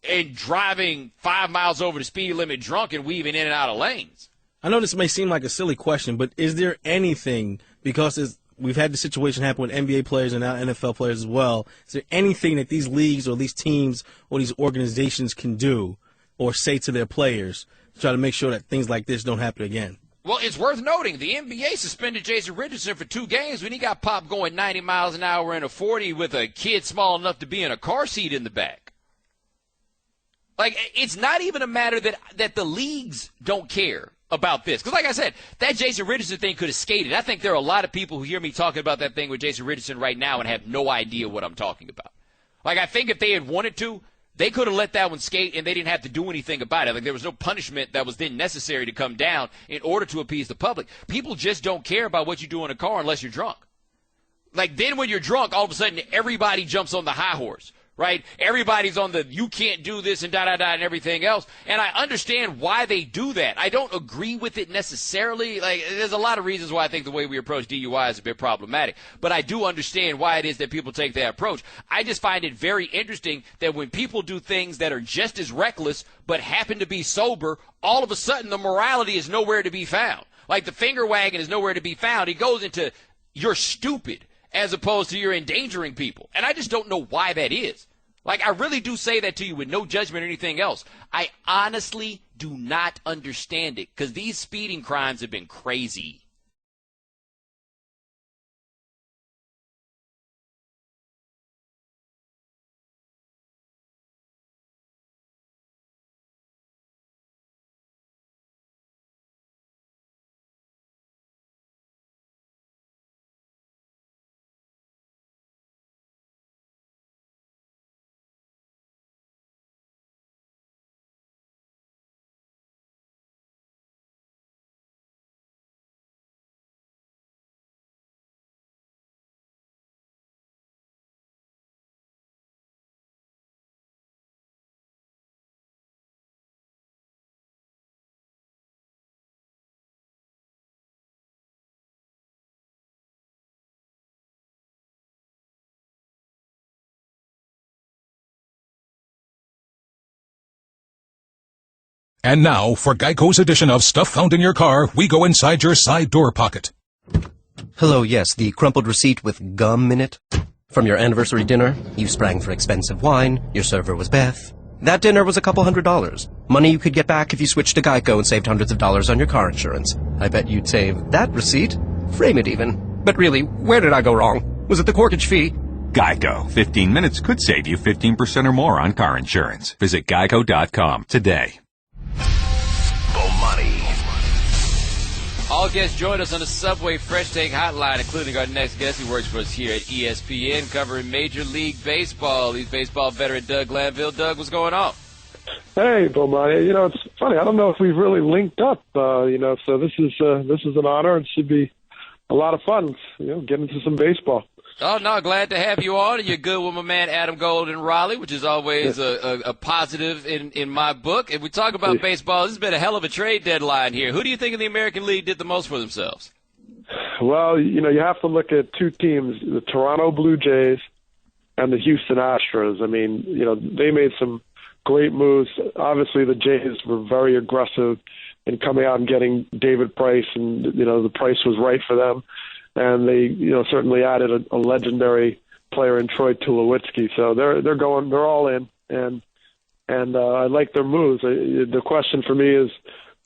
Speaker 4: and driving 5 miles over the speed limit drunk and weaving in and out of lanes.
Speaker 5: I know this may seem like a silly question, but is there anything, because we've had the situation happen with NBA players and now NFL players as well, is there anything that these leagues or these teams or these organizations can do or say to their players to try to make sure that things like this don't happen again?
Speaker 4: Well, it's worth noting the NBA suspended Jason Richardson for 2 games when he got popped going 90 miles an hour in a 40 with a kid small enough to be in a car seat in the back. Like, it's not even a matter that the leagues don't care about this. Because like I said, that Jason Richardson thing could have skated. I think there are a lot of people who hear me talking about that thing with Jason Richardson right now and have no idea what I'm talking about. Like, I think if they had wanted to, they could have let that one skate and they didn't have to do anything about it. Like, there was no punishment that was then necessary to come down in order to appease the public. People just don't care about what you do in a car unless you're drunk. Like, then when you're drunk, all of a sudden everybody jumps on the high horse, right? Everybody's on the you can't do this and da-da-da and everything else. And I understand why they do that. I don't agree with it necessarily. Like, there's a lot of reasons why I think the way we approach DUI is a bit problematic. But I do understand why it is that people take that approach. I just find it very interesting that when people do things that are just as reckless but happen to be sober, all of a sudden the morality is nowhere to be found. Like, the finger wagging is nowhere to be found. It goes into you're stupid as opposed to you're endangering people. And I just don't know why that is. Like, I really do say that to you with no judgment or anything else. I honestly do not understand it because these speeding crimes have been crazy.
Speaker 13: And now, for Geico's edition of Stuff Found in Your Car, we go inside your side door pocket.
Speaker 14: Hello, yes, the crumpled receipt with gum in it. From your anniversary dinner, you sprang for expensive wine, your server was Beth. That dinner was a couple $100. Money you could get back if you switched to Geico and saved hundreds of dollars on your car insurance. I bet you'd save that receipt. Frame it even. But really, where did I go wrong? Was it the corkage fee?
Speaker 10: Geico. 15 minutes could save you 15% or more on car insurance. Visit geico.com today.
Speaker 2: Bomani.
Speaker 4: All guests join us on the Subway Fresh Take Hotline, including our next guest who works for us here at ESPN, covering Major League Baseball. He's baseball veteran Doug Glanville. Doug, what's going on?
Speaker 15: Hey, Bomani. It's funny. I don't know if we've really linked up. So this is an honor and should be a lot of fun. Get into some baseball.
Speaker 4: Oh, no, glad to have you on. And you're good with my man Adam Gold in Raleigh, which is always a positive in my book. If we talk about baseball, this has been a hell of a trade deadline here. Who do you think in the American League did the most for themselves?
Speaker 15: Well, you have to look at two teams, the Toronto Blue Jays and the Houston Astros. I mean, they made some great moves. Obviously, the Jays were very aggressive in coming out and getting David Price, and, the price was right for them. And they, certainly added a legendary player in Troy Tulowitzki. So they're all in, and I like their moves. The question for me is,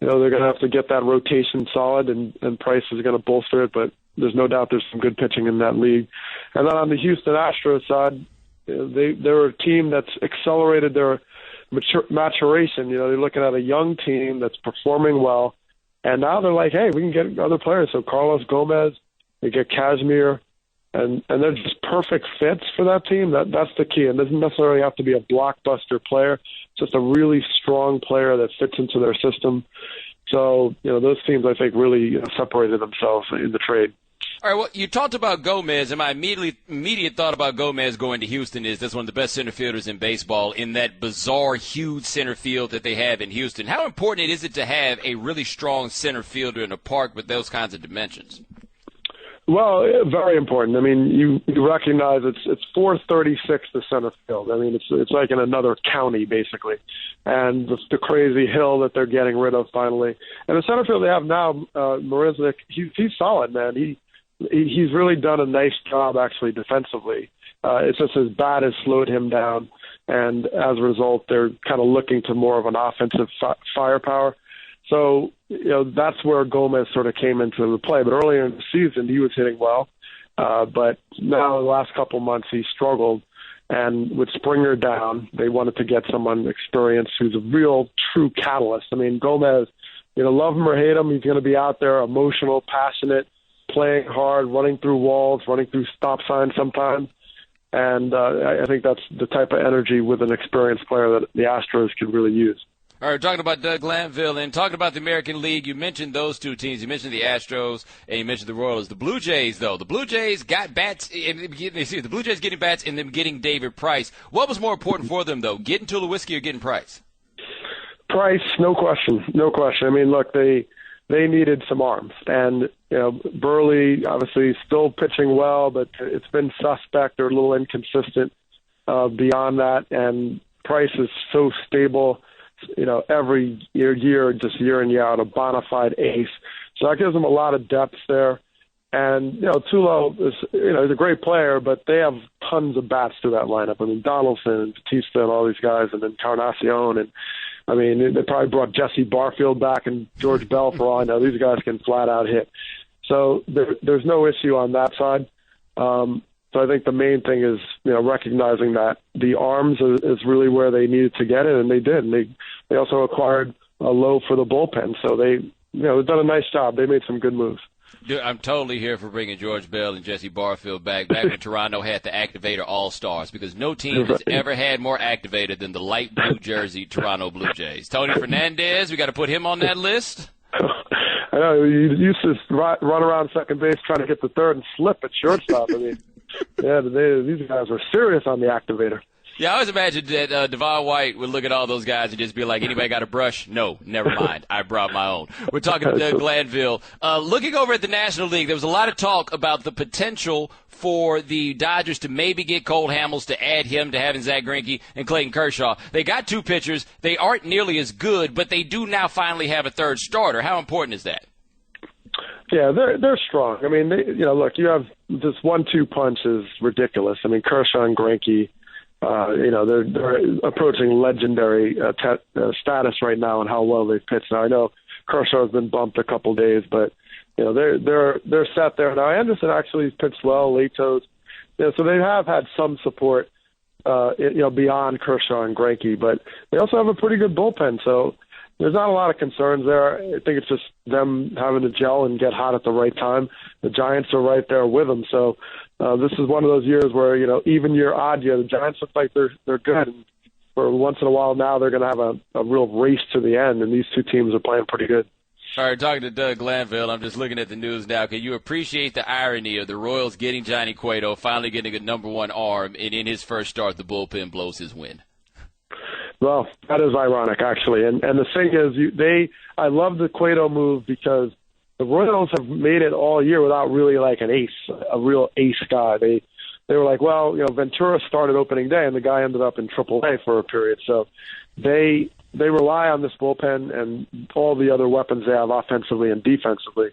Speaker 15: they're going to have to get that rotation solid, and Price is going to bolster it. But there's no doubt there's some good pitching in that league. And then on the Houston Astros side, they're a team that's accelerated their maturation. They're looking at a young team that's performing well, and now they're like, hey, we can get other players. So Carlos Gomez. They get Kazmir, and they're just perfect fits for that team. That's the key. It doesn't necessarily have to be a blockbuster player, just a really strong player that fits into their system. So, those teams, I think, really separated themselves in the trade.
Speaker 4: All right, well, you talked about Gomez, and my immediate thought about Gomez going to Houston is that's one of the best center fielders in baseball in that bizarre, huge center field that they have in Houston. How important is it to have a really strong center fielder in a park with those kinds of dimensions?
Speaker 15: Well, very important. I mean, you recognize it's 436 to center field. I mean, it's like in another county basically, and the crazy hill that they're getting rid of finally. And the center field they have now, Marisnik, he's solid, man. He's really done a nice job actually defensively. It's just his bat has slowed him down, and as a result, they're kind of looking to more of an offensive firepower. So, that's where Gomez sort of came into the play. But earlier in the season, he was hitting well. But now, the last couple months, he struggled. And with Springer down, they wanted to get someone experienced who's a real, true catalyst. I mean, Gomez, love him or hate him, he's going to be out there, emotional, passionate, playing hard, running through walls, running through stop signs sometimes. And I think that's the type of energy with an experienced player that the Astros can really use.
Speaker 4: All right, talking about Doug Glanville and talking about the American League, you mentioned those two teams. You mentioned the Astros and you mentioned the Royals. The Blue Jays, though, the Blue Jays got bats. The Blue Jays getting bats and them getting David Price. What was more important for them, though, getting Tulowitzki or getting Price?
Speaker 15: Price, no question. I mean, look, they needed some arms, and Burley obviously still pitching well, but it's been suspect or a little inconsistent beyond that. And Price is so stable. Every year, just year in, year out, a bona fide ace. So that gives them a lot of depth there. And, Tulo is, he's a great player, but they have tons of bats to that lineup. I mean, Donaldson and Batista and all these guys, and then Encarnacion. And, I mean, they probably brought Jesse Barfield back and George Bell for all I know. These guys can flat out hit. So there's no issue on that side. So I think the main thing is, recognizing that the arms is really where they needed to get it, and they did. And they also acquired a low for the bullpen. So they've done a nice job. They made some good moves.
Speaker 4: Dude, I'm totally here for bringing George Bell and Jesse Barfield back when Toronto had the activator all-stars, because no team has ever had more activator than the light blue jersey Toronto Blue Jays. Tony Fernandez, we got to put him on that list.
Speaker 15: I know. You used to run around second base trying to get the third and slip at shortstop. I mean, these guys were serious on the activator.
Speaker 4: Yeah, I always imagined that Devon White would look at all those guys and just be like, anybody got a brush? No, never mind. I brought my own. We're talking to Doug Glanville. Looking over at the National League, there was a lot of talk about the potential for the Dodgers to maybe get Cole Hamels to add him to having Zach Greinke and Clayton Kershaw. They got two pitchers. They aren't nearly as good, but they do now finally have a third starter. How important is that?
Speaker 15: Yeah, they're strong. I mean, look, you have this 1-2 punch is ridiculous. I mean, Kershaw and Greinke, they're approaching legendary status right now and how well they've pitched. Now, I know Kershaw has been bumped a couple days, but they're set there now. Anderson actually pitched well, Latos, so they have had some support, beyond Kershaw and Greinke, but they also have a pretty good bullpen. So there's not a lot of concerns there. I think it's just them having to gel and get hot at the right time. The Giants are right there with them. So this is one of those years where, even year, odd year, the Giants look like they're good. And for once in a while now, they're going to have a real race to the end, and these two teams are playing pretty good.
Speaker 4: All right, talking to Doug Glanville, I'm just looking at the news now. Can you appreciate the irony of the Royals getting Johnny Cueto, finally getting a number one arm, and in his first start, the bullpen blows his win?
Speaker 15: Well, that is ironic, actually. And the thing is, I love the Cueto move because the Royals have made it all year without really like an ace, a real ace guy. They were like, well, Ventura started opening day, and the guy ended up in AAA for a period. So they rely on this bullpen and all the other weapons they have offensively and defensively.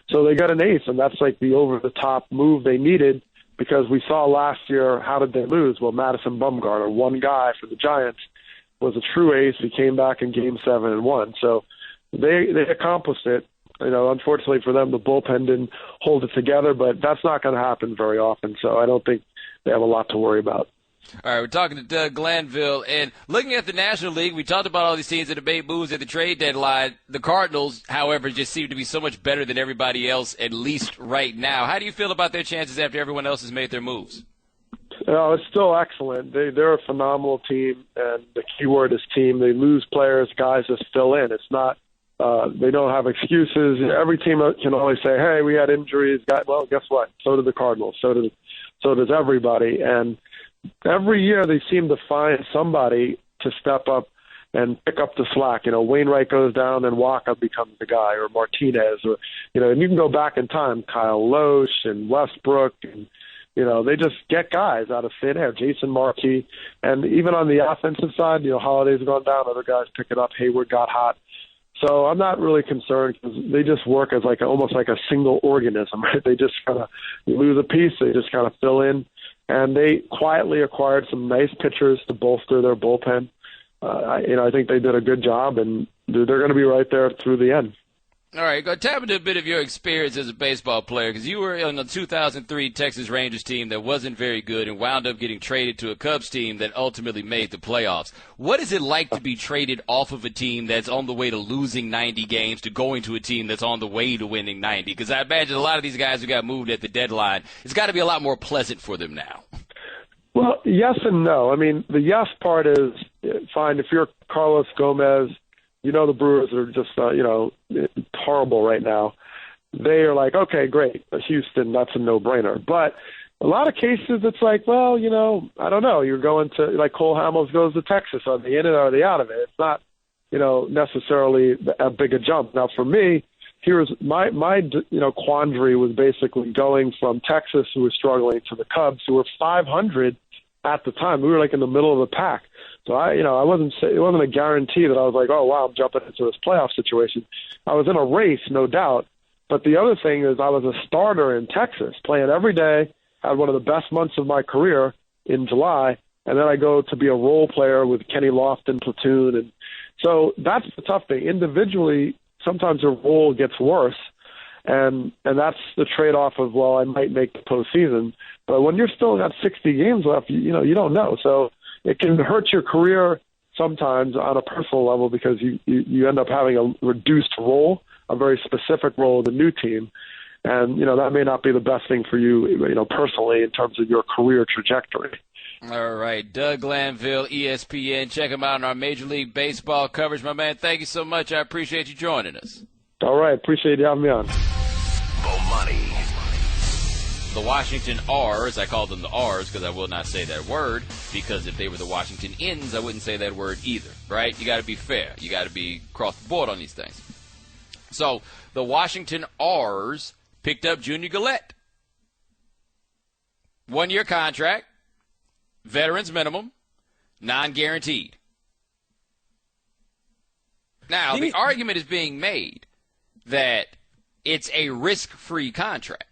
Speaker 15: So they got an ace, and that's like the over-the-top move they needed because we saw last year, how did they lose? Well, Madison Bumgarner, one guy for the Giants, was a true ace. He came back in Game 7 and won. So they accomplished it. Unfortunately for them, the bullpen didn't hold it together, but that's not going to happen very often. So I don't think they have a lot to worry about.
Speaker 4: All right, we're talking to Doug Glanville. And looking at the National League, we talked about all these teams that have made moves at the trade deadline. The Cardinals, however, just seem to be so much better than everybody else, at least right now. How do you feel about their chances after everyone else has made their moves?
Speaker 15: It's still excellent. They're a phenomenal team, and the key word is team. They lose players, guys just fill in. It's not they don't have excuses. Every team can always say, hey, we had injuries. Well, guess what? So did the Cardinals. So does everybody. And every year they seem to find somebody to step up and pick up the slack. Wainwright goes down and Waka becomes the guy, or Martinez, or and you can go back in time, Kyle Loesch and Westbrook, and they just get guys out of thin air, Jason Markey, and even on the offensive side, Holiday's gone down, other guys pick it up. Hayward got hot. So I'm not really concerned because they just work as almost like a single organism, right? They just kind of lose a piece, they just kind of fill in. And they quietly acquired some nice pitchers to bolster their bullpen. I think they did a good job, and they're going to be right there through the end.
Speaker 4: All right, go tap into a bit of your experience as a baseball player, because you were on the 2003 Texas Rangers team that wasn't very good and wound up getting traded to a Cubs team that ultimately made the playoffs. What is it like to be traded off of a team that's on the way to losing 90 games to going to a team that's on the way to winning 90? Because I imagine a lot of these guys who got moved at the deadline, it's got to be a lot more pleasant for them now.
Speaker 15: Well, yes and no. I mean, the yes part is fine. If you're Carlos Gomez, the Brewers are just, horrible right now. They are like, okay, great. Houston, that's a no-brainer. But a lot of cases, it's like, well, I don't know. You're going to, like Cole Hamels goes to Texas. Are they in it or are they out of it? It's not, necessarily a big a jump. Now, for me, here's my quandary was basically going from Texas, who was struggling, to the Cubs, who were 500 at the time. We were like in the middle of the pack. So it wasn't a guarantee that I was like, oh wow, I'm jumping into this playoff situation. I was in a race, no doubt. But the other thing is I was a starter in Texas, playing every day, had one of the best months of my career in July, and then I go to be a role player with Kenny Lofton platoon. And so that's the tough thing. Individually, sometimes your role gets worse, and that's the trade-off of, well, I might make the postseason. But when you're still got 60 games left, you don't know. So it can hurt your career sometimes on a personal level because you end up having a reduced role, a very specific role with a new team. And, that may not be the best thing for you, personally in terms of your career trajectory.
Speaker 4: All right, Doug Glanville, ESPN. Check him out on our Major League Baseball coverage. My man, thank you so much. I appreciate you joining us.
Speaker 15: All right, appreciate you having me on.
Speaker 2: Bomani.
Speaker 4: the Washington R's, I call them the R's because I will not say that word, because if they were the Washington N's, I wouldn't say that word either, right? You got to be fair. You got to be across the board on these things. So the Washington R's picked up Junior Gillette. 1-year contract, veterans minimum, non-guaranteed. Now, the argument is being made that it's a risk-free contract,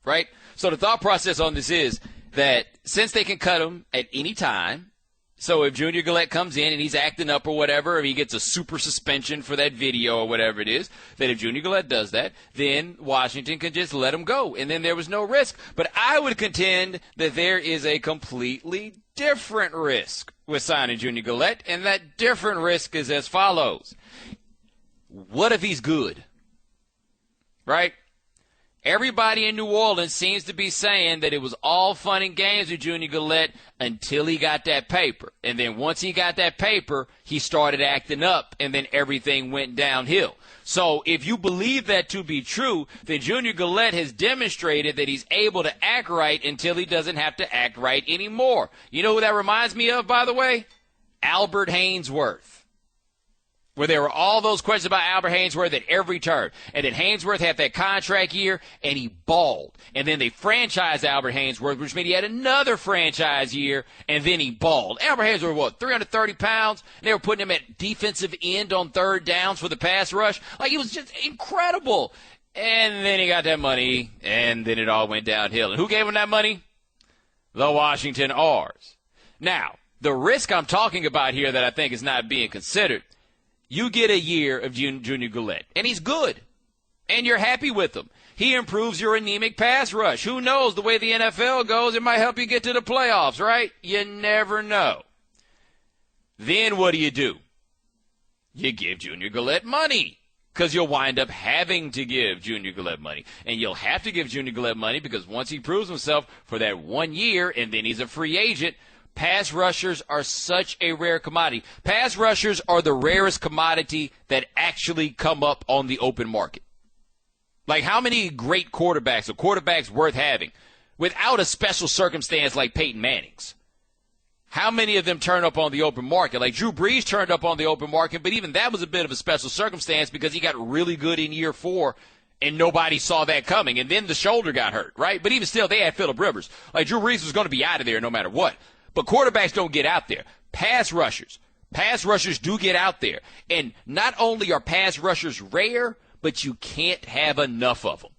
Speaker 4: right? So the thought process on this is that since they can cut him at any time, so if Junior Gillette comes in and he's acting up or whatever, or he gets a super suspension for that video or whatever it is, that if Junior Gillette does that, then Washington can just let him go, and then there was no risk. But I would contend that there is a completely different risk with signing Junior Gillette, and that different risk is as follows. What if he's good? Right? Everybody in New Orleans seems to be saying that it was all fun and games with Junior Gillette until he got that paper. And then once he got that paper, he started acting up, and then everything went downhill. So if you believe that to be true, then Junior Gillette has demonstrated that he's able to act right until he doesn't have to act right anymore. You know who that reminds me of, by the way? Albert Haynesworth. Where there were all those questions about Albert Haynesworth at every turn. And then Haynesworth had that contract year, and he balled. And then they franchised Albert Haynesworth, which meant he had another franchise year, and then he balled. Albert Haynesworth, what, 330 pounds? And they were putting him at defensive end on third downs for the pass rush. Like, it was just incredible. And then he got that money, and then it all went downhill. And who gave him that money? The Washington R's. Now, the risk I'm talking about here that I think is not being considered, you get a year of Junior Gillette, and he's good, and you're happy with him. He improves your anemic pass rush. Who knows? The way the NFL goes, it might help you get to the playoffs, right? You never know. Then what do? You give Junior Gillette money, because you'll wind up having to give Junior Gillette money. And you'll have to give Junior Gillette money because once he proves himself for that 1 year, and then he's a free agent, pass rushers are such a rare commodity. Pass rushers are the rarest commodity that actually come up on the open market. Like, how many great quarterbacks or quarterbacks worth having without a special circumstance like Peyton Manning's? How many of them turn up on the open market? Like Drew Brees turned up on the open market, but even that was a bit of a special circumstance because he got really good in year 4, and nobody saw that coming. And then the shoulder got hurt, right? But even still, they had Phillip Rivers. Like, Drew Brees was going to be out of there no matter what. But quarterbacks don't get out there. Pass rushers do get out there. And not only are pass rushers rare, but you can't have enough of them.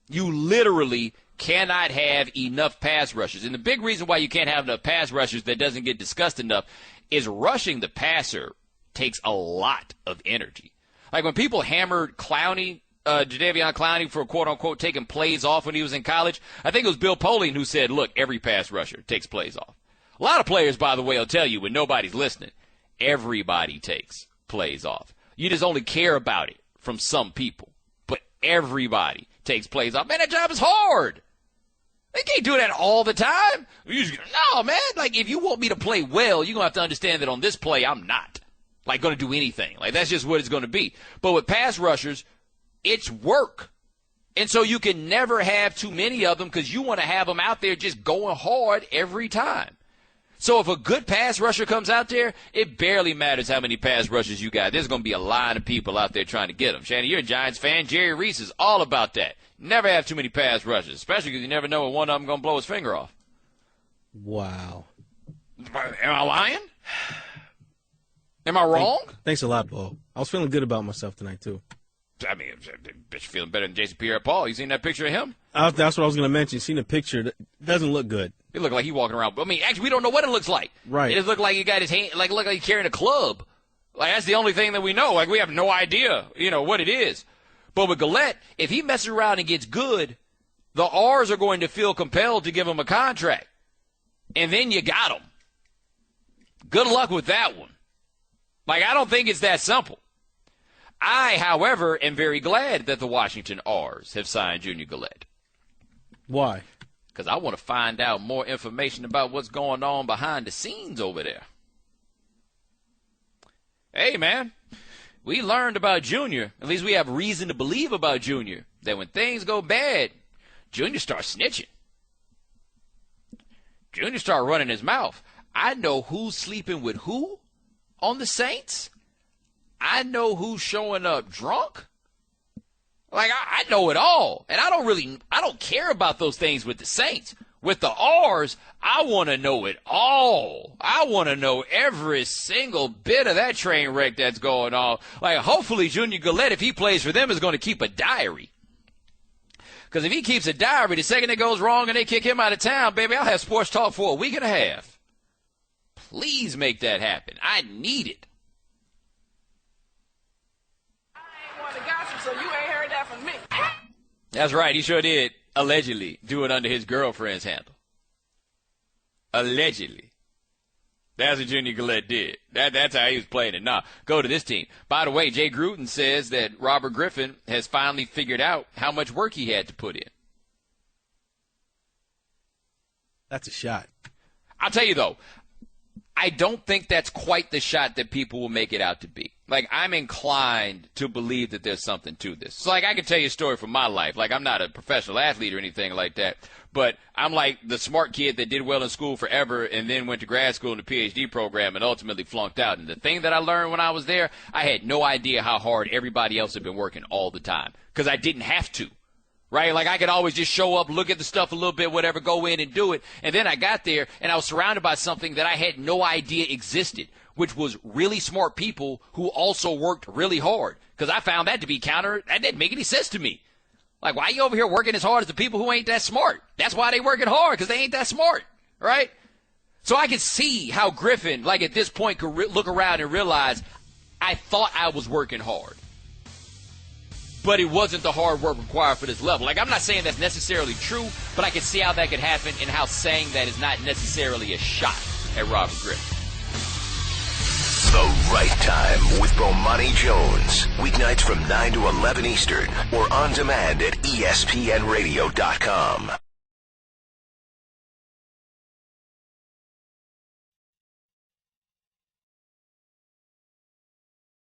Speaker 4: You literally cannot have enough pass rushers. And the big reason why you can't have enough pass rushers that doesn't get discussed enough is rushing the passer takes a lot of energy. Like when people hammered Clowney, Jadeveon Clowney for quote-unquote taking plays off when he was in college, I think it was Bill Polian who said, look, every pass rusher takes plays off. A lot of players, by the way, will tell you when nobody's listening, everybody takes plays off. You just only care about it from some people. But everybody takes plays off. Man, that job is hard. They can't do that all the time. No, man. Like, if you want me to play well, you're going to have to understand that on this play, I'm not, like, going to do anything. Like, that's just what it's going to be. But with pass rushers, it's work. And so you can never have too many of them because you want to have them out there just going hard every time. So if a good pass rusher comes out there, it barely matters how many pass rushers you got. There's going to be a line of people out there trying to get them. Shannon, you're a Giants fan. Jerry Reese is all about that. Never have too many pass rushers, especially because you never know when one of them going to blow his finger off.
Speaker 5: Wow.
Speaker 4: Am I lying? Am I wrong?
Speaker 5: Thanks a lot, Bo. I was feeling good about myself tonight, too.
Speaker 4: I mean, bet you're feeling better than Jason Pierre-Paul. You seen that picture of him?
Speaker 5: That's what I was going to mention. Seen a picture. That doesn't look good.
Speaker 4: It looked like he walking around. I mean, actually, we don't know what it looks like.
Speaker 5: Right.
Speaker 4: It just looked like he got his hand, like he's carrying a club. Like, that's the only thing that we know. Like, we have no idea, what it is. But with Gillette, if he messes around and gets good, the R's are going to feel compelled to give him a contract. And then you got him. Good luck with that one. Like, I don't think it's that simple. I, however, am very glad that the Washington R's have signed Junior Gillette.
Speaker 5: Why?
Speaker 4: Because I want to find out more information about what's going on behind the scenes over there. Hey, man, we learned about Junior, at least we have reason to believe about Junior, that when things go bad, Junior starts snitching. Junior started running his mouth. I know who's sleeping with who on the Saints. I know who's showing up drunk. Like, I know it all. And I don't care about those things with the Saints. With the R's, I want to know it all. I want to know every single bit of that train wreck that's going on. Like, hopefully Junior Gillette, if he plays for them, is going to keep a diary. Because if he keeps a diary, the second it goes wrong and they kick him out of town, baby, I'll have sports talk for a week and a half. Please make that happen. I need it.
Speaker 16: I ain't want to gossip, so you ain't heard that from me.
Speaker 4: That's right. He sure did, allegedly, do it under his girlfriend's handle. Allegedly. That's what Junior Gillette did. That's how he was playing it. Now, go to this team. By the way, Jay Gruden says that Robert Griffin has finally figured out how much work he had to put in.
Speaker 5: That's a shot.
Speaker 4: I'll tell you, though, I don't think that's quite the shot that people will make it out to be. Like, I'm inclined to believe that there's something to this. So, like, I can tell you a story from my life. Like, I'm not a professional athlete or anything like that. But I'm like the smart kid that did well in school forever and then went to grad school in the PhD program and ultimately flunked out. And the thing that I learned when I was there, I had no idea how hard everybody else had been working all the time because I didn't have to. Right? Like, I could always just show up, look at the stuff a little bit, whatever, go in and do it. And then I got there, and I was surrounded by something that I had no idea existed, which was really smart people who also worked really hard. Because I found that to be that didn't make any sense to me. Like, why are you over here working as hard as the people who ain't that smart? That's why they working hard, because they ain't that smart. Right? So I could see how Griffin, like, at this point, could look around and realize, I thought I was working hard. But it wasn't the hard work required for this level. Like, I'm not saying that's necessarily true, but I can see how that could happen and how saying that is not necessarily a shot at Robert Griffin.
Speaker 2: The Right Time with Bomani Jones. Weeknights from 9 to 11 Eastern or on demand at ESPNradio.com.